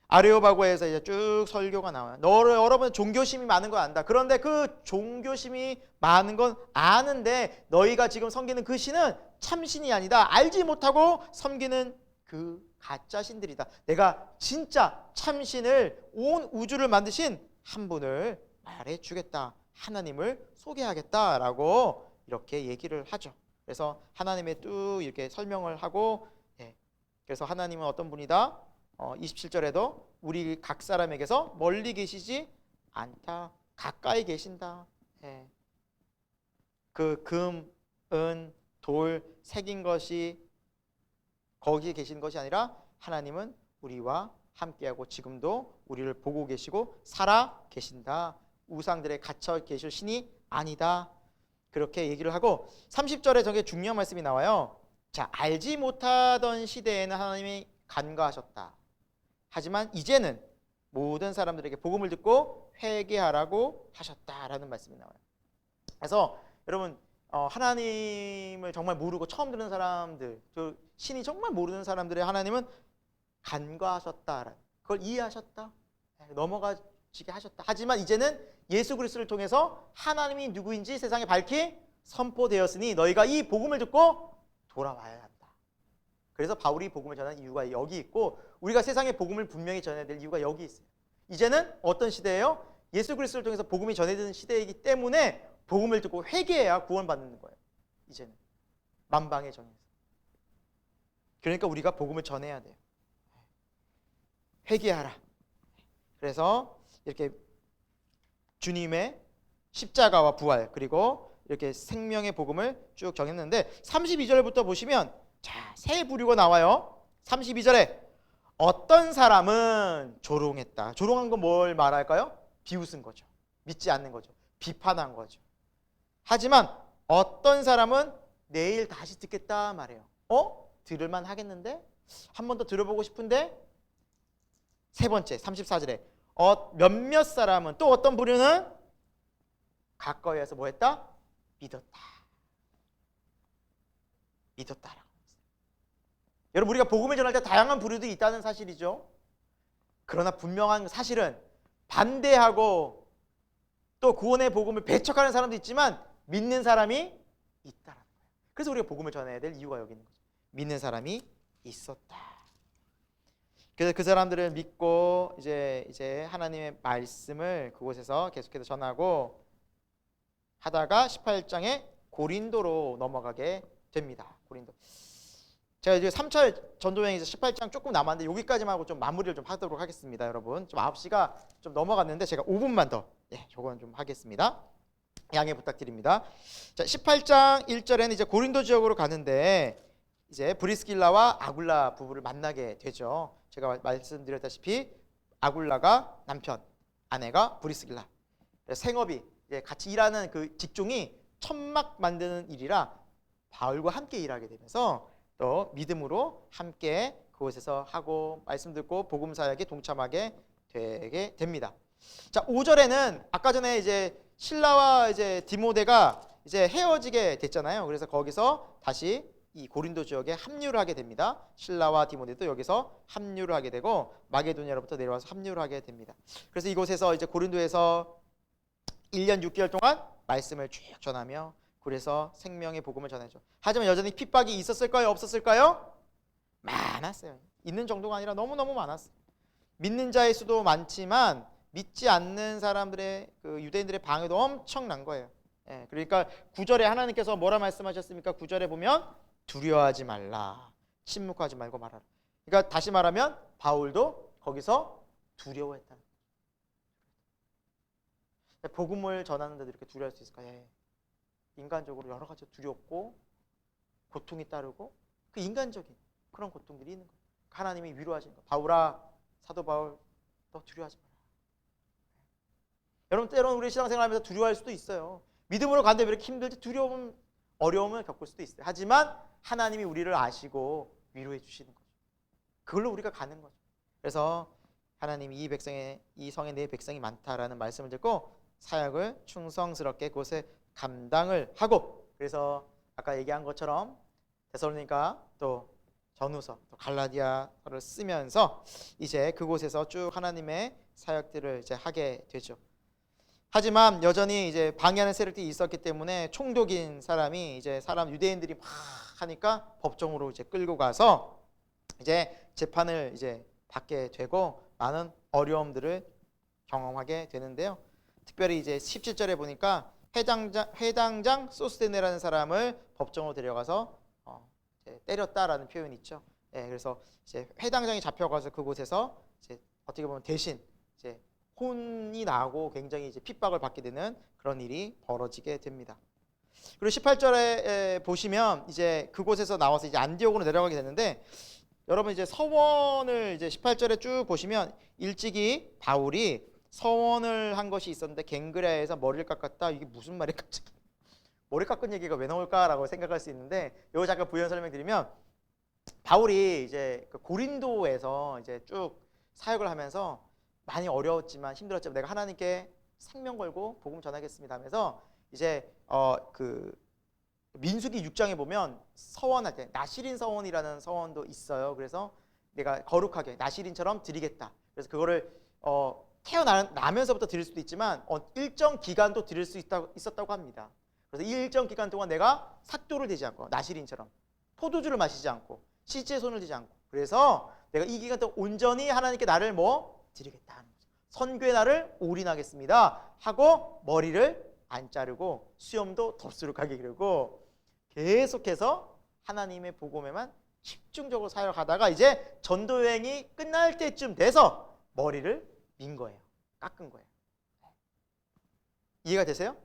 아레오바고에서 이제 쭉 설교가 나와요. 여러분 종교심이 많은 거 안다. 그런데 그 종교심이 많은 건 아는데 너희가 지금 섬기는 그 신은 참신이 아니다. 알지 못하고 섬기는 그 가짜 신들이다. 내가 진짜 참신을 온 우주를 만드신 한 분을 말해주겠다. 하나님을 소개하겠다라고 이렇게 얘기를 하죠. 그래서 하나님의 뚝 이렇게 설명을 하고 그래서 하나님은 어떤 분이다? 27절에도 우리 각 사람에게서 멀리 계시지 않다. 가까이 계신다. 예. 그 금, 은, 돌 새긴 것이 거기에 계신 것이 아니라 하나님은 우리와 함께하고 지금도 우리를 보고 계시고 살아 계신다. 우상들에 갇혀 계실 신이 아니다. 그렇게 얘기를 하고 30절에 저게 중요한 말씀이 나와요. 자, 알지 못하던 시대에는 하나님이 간과하셨다. 하지만 이제는 모든 사람들에게 복음을 듣고 회개하라고 하셨다라는 말씀이 나와요. 그래서 여러분 하나님을 정말 모르고 처음 듣는 사람들, 그 신이 정말 모르는 사람들의 하나님은 간과하셨다. 그걸 이해하셨다. 넘어가지게 하셨다. 하지만 이제는 예수 그리스도를 통해서 하나님이 누구인지 세상에 밝히 선포되었으니 너희가 이 복음을 듣고 돌아와야 한다. 그래서 바울이 복음을 전하는 이유가 여기 있고 우리가 세상에 복음을 분명히 전해야 될 이유가 여기 있어요. 이제는 어떤 시대예요? 예수 그리스도를 통해서 복음이 전해지는 시대이기 때문에 복음을 듣고 회개해야 구원받는 거예요. 이제는 만방의 정에서. 그러니까 우리가 복음을 전해야 돼요. 회개하라. 그래서 이렇게 주님의 십자가와 부활 그리고 이렇게 생명의 복음을 쭉 정했는데 32절부터 보시면 자, 세 부류가 나와요. 32절에 어떤 사람은 조롱했다. 조롱한 건 뭘 말할까요? 비웃은 거죠. 믿지 않는 거죠. 비판한 거죠. 하지만 어떤 사람은 내일 다시 듣겠다 말해요. 들을만 하겠는데? 한 번 더 들어보고 싶은데? 세 번째 34절에 몇몇 사람은 또 어떤 부류는 가까이 해서 뭐 했다? 믿었다. 믿었다라고 했어요. 여러분 우리가 복음을 전할 때 다양한 부류들이 있다는 사실이죠. 그러나 분명한 사실은 반대하고 또 구원의 복음을 배척하는 사람도 있지만 믿는 사람이 있다라는 거예요. 그래서 우리가 복음을 전해야 될 이유가 여기 있는 거죠. 믿는 사람이 있었다. 그래서 그 사람들을 믿고 이제 하나님의 말씀을 그곳에서 계속해서 전하고 하다가 18장에 고린도로 넘어가게 됩니다. 고린도. 제가 이제 3차 전도여행에서 18장 조금 남았는데 여기까지만 하고 좀 마무리를 좀 하도록 하겠습니다. 여러분 좀 9시가 좀 넘어갔는데 제가 5분만 더 요건 좀 하겠습니다. 양해 부탁드립니다. 자, 18장 1절에는 이제 고린도 지역으로 가는데 이제 브리스길라와 아굴라 부부를 만나게 되죠. 제가 말씀드렸다시피 아굴라가 남편, 아내가 브리스길라. 생업이 이제 같이 일하는 그 직종이 천막 만드는 일이라 바울과 함께 일하게 되면서 또 믿음으로 함께 그곳에서 하고 말씀 듣고 복음 사역에 동참하게 되게 됩니다. 자, 5절에는 아까 전에 이제 실라와 이제 디모데가 이제 헤어지게 됐잖아요. 그래서 거기서 다시 이 고린도 지역에 합류를 하게 됩니다. 실라와 디모데도 여기서 합류를 하게 되고 마게도니아로부터 내려와서 합류를 하게 됩니다. 그래서 이곳에서 이제 고린도에서 1년 6개월 동안 말씀을 쭉 전하며 그래서 생명의 복음을 전하죠. 하지만 여전히 핍박이 있었을까요? 없었을까요? 많았어요. 있는 정도가 아니라 너무너무 많았어요. 믿는 자의 수도 많지만 믿지 않는 사람들의 그 유대인들의 방해도 엄청난 거예요. 그러니까 9절에 하나님께서 뭐라 말씀하셨습니까? 9절에 보면 두려워하지 말라. 침묵하지 말고 말하라. 그러니까 다시 말하면 바울도 거기서 두려워했다. 복음을 전하는데도 이렇게 두려워할 수 있을까? 인간적으로 여러 가지 두렵고 고통이 따르고 그 인간적인 그런 고통들이 있는 거예요. 하나님이 위로하시는 거예요. 바울아, 사도 바울, 너 두려워하지 마라. 여러분 때로는 우리 신앙생활하면서 두려워할 수도 있어요. 믿음으로 가는데 왜 이렇게 힘들지? 두려움, 어려움을 겪을 수도 있어요. 하지만 하나님이 우리를 아시고 위로해 주시는 거죠. 그걸로 우리가 가는 거죠. 그래서 하나님이 이 성에 내 백성이 많다라는 말씀을 듣고 사역을 충성스럽게 그곳에 감당을 하고 그래서 아까 얘기한 것처럼 데살로니가 또 전후서 또 갈라디아서를 쓰면서 이제 그곳에서 쭉 하나님의 사역들을 이제 하게 되죠. 하지만 여전히 이제 방해하는 세력들이 있었기 때문에 총독인 사람이 이제 유대인들이 막 하니까 법정으로 이제 끌고 가서 이제 재판을 이제 받게 되고 많은 어려움들을 경험하게 되는데요. 특별히 이제 17절에 보니까 회당장 소스데네라는 사람을 법정으로 데려가서 때렸다라는 표현이 있죠. 예, 그래서 이제 회당장이 잡혀가서 그곳에서 이제 어떻게 보면 대신 이제 혼이 나고 굉장히 이제 핍박을 받게 되는 그런 일이 벌어지게 됩니다. 그리고 18절에 보시면 이제 그곳에서 나와서 이제 안디옥으로 내려가게 되는데, 여러분 이제 서원을 이제 18절에 쭉 보시면 일찍이 바울이 서원을 한 것이 있었는데 갱그레아에서 머리를 깎았다. 이게 무슨 말이 갑자기 머리 깎은 얘기가 왜 나올까라고 생각할 수 있는데, 이거 잠깐 부연 설명드리면, 바울이 이제 그 고린도에서 이제 쭉 사역을 하면서 많이 어려웠지만 힘들었지만 내가 하나님께 생명 걸고 복음 전하겠습니다 하면서 이제 그 민수기 6장에 보면 서원할 때 나시린 서원이라는 서원도 있어요. 그래서 내가 거룩하게 나시린처럼 드리겠다. 그래서 그거를 태어나면서부터 드릴 수도 있지만 일정 기간도 드릴 수 있었다고 합니다. 그래서 이 일정 기간 동안 내가 삭도를 대지 않고 나시린처럼 포도주를 마시지 않고 시체에 손을 대지 않고, 그래서 내가 이 기간 동안 온전히 하나님께 나를 드리겠다 하는 거죠. 선교의 날을 올인하겠습니다 하고 머리를 안 자르고 수염도 덥수룩하게 기르고 계속해서 하나님의 복음에만 집중적으로 사역하다가 이제 전도 여행이 끝날 때쯤 돼서 머리를 민 거예요. 깎은 거예요. 이해가 되세요?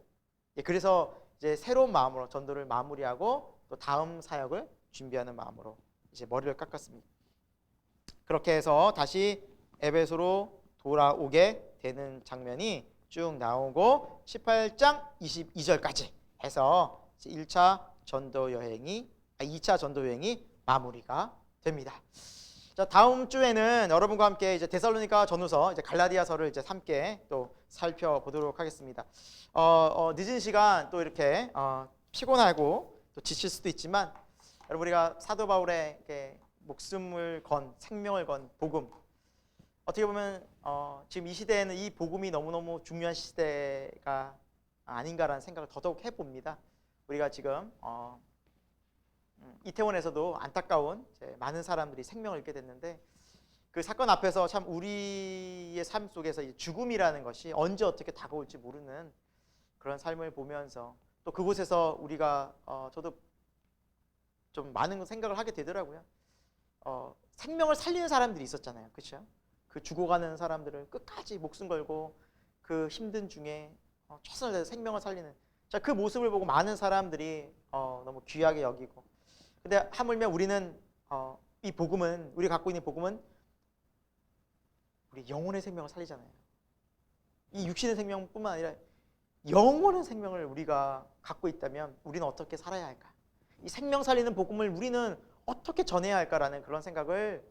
예, 그래서 이제 새로운 마음으로 전도를 마무리하고 또 다음 사역을 준비하는 마음으로 이제 머리를 깎았습니다. 그렇게 해서 다시 에베소로 돌아오게 되는 장면이 쭉 나오고 18장 22절까지 해서 2차 전도 여행이 마무리가 됩니다. 자, 다음 주에는 여러분과 함께 이제 데살로니가 전후서, 이제 갈라디아서를 이제 함께 또 살펴보도록 하겠습니다. 늦은 시간 또 이렇게 피곤하고 또 지칠 수도 있지만, 여러분 우리가 사도 바울의 이렇게 목숨을 건, 생명을 건 복음, 어떻게 보면 지금 이 시대에는 이 복음이 너무너무 중요한 시대가 아닌가라는 생각을 더더욱 해봅니다. 우리가 지금 이태원에서도 안타까운 많은 사람들이 생명을 잃게 됐는데, 그 사건 앞에서 참 우리의 삶 속에서 이 죽음이라는 것이 언제 어떻게 다가올지 모르는 그런 삶을 보면서 또 그곳에서 우리가 저도 좀 많은 생각을 하게 되더라고요. 생명을 살리는 사람들이 있었잖아요. 그렇죠? 그 죽어가는 사람들을 끝까지 목숨 걸고 그 힘든 중에 최선을 다해서 생명을 살리는, 자, 그 모습을 보고 많은 사람들이 너무 귀하게 여기고, 근데 하물며 우리는 이 복음은, 우리가 갖고 있는 복음은 우리 영혼의 생명을 살리잖아요. 이 육신의 생명뿐만 아니라 영혼의 생명을 우리가 갖고 있다면 우리는 어떻게 살아야 할까? 이 생명 살리는 복음을 우리는 어떻게 전해야 할까라는 그런 생각을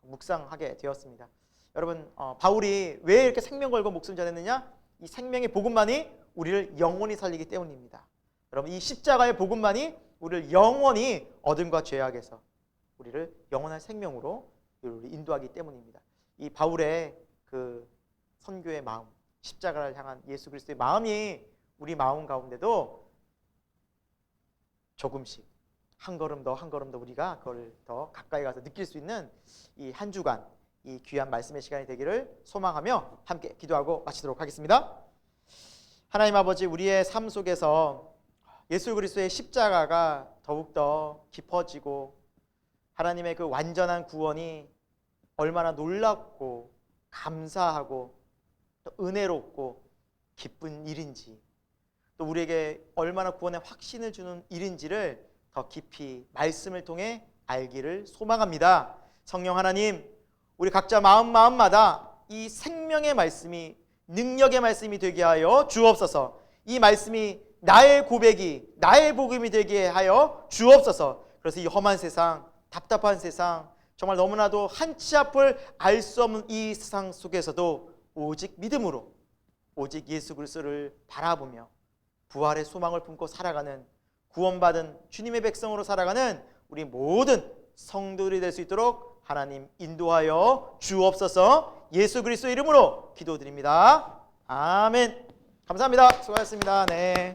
묵상하게 되었습니다. 여러분, 바울이 왜 이렇게 생명 걸고 목숨 전했느냐? 이 생명의 복음만이 우리를 영원히 살리기 때문입니다. 여러분, 이 십자가의 복음만이 우리를 영원히 어둠과 죄악에서 우리를 영원한 생명으로 인도하기 때문입니다. 이 바울의 그 선교의 마음, 십자가를 향한 예수 그리스도의 마음이 우리 마음 가운데도 조금씩 한 걸음 더 한 걸음 더 우리가 그걸 더 가까이 가서 느낄 수 있는 이 한 주간, 이 귀한 말씀의 시간이 되기를 소망하며 함께 기도하고 마치도록 하겠습니다. 하나님 아버지, 우리의 삶 속에서 예수 그리스도의 십자가가 더욱더 깊어지고 하나님의 그 완전한 구원이 얼마나 놀랍고 감사하고 또 은혜롭고 기쁜 일인지, 또 우리에게 얼마나 구원의 확신을 주는 일인지를 더 깊이 말씀을 통해 알기를 소망합니다. 성령 하나님, 우리 각자 마음마다 이 생명의 말씀이, 능력의 말씀이 되게 하여 주옵소서. 이 말씀이 나의 고백이, 나의 복음이 되게 하여 주옵소서. 그래서 이 험한 세상, 답답한 세상, 정말 너무나도 한치 앞을 알 수 없는 이 세상 속에서도 오직 믿음으로, 오직 예수 그리스도를 바라보며 부활의 소망을 품고 살아가는, 구원받은 주님의 백성으로 살아가는 우리 모든 성도들이 될 수 있도록 하나님 인도하여 주옵소서. 예수 그리스도 이름으로 기도드립니다. 아멘. 감사합니다. 수고하셨습니다. 네.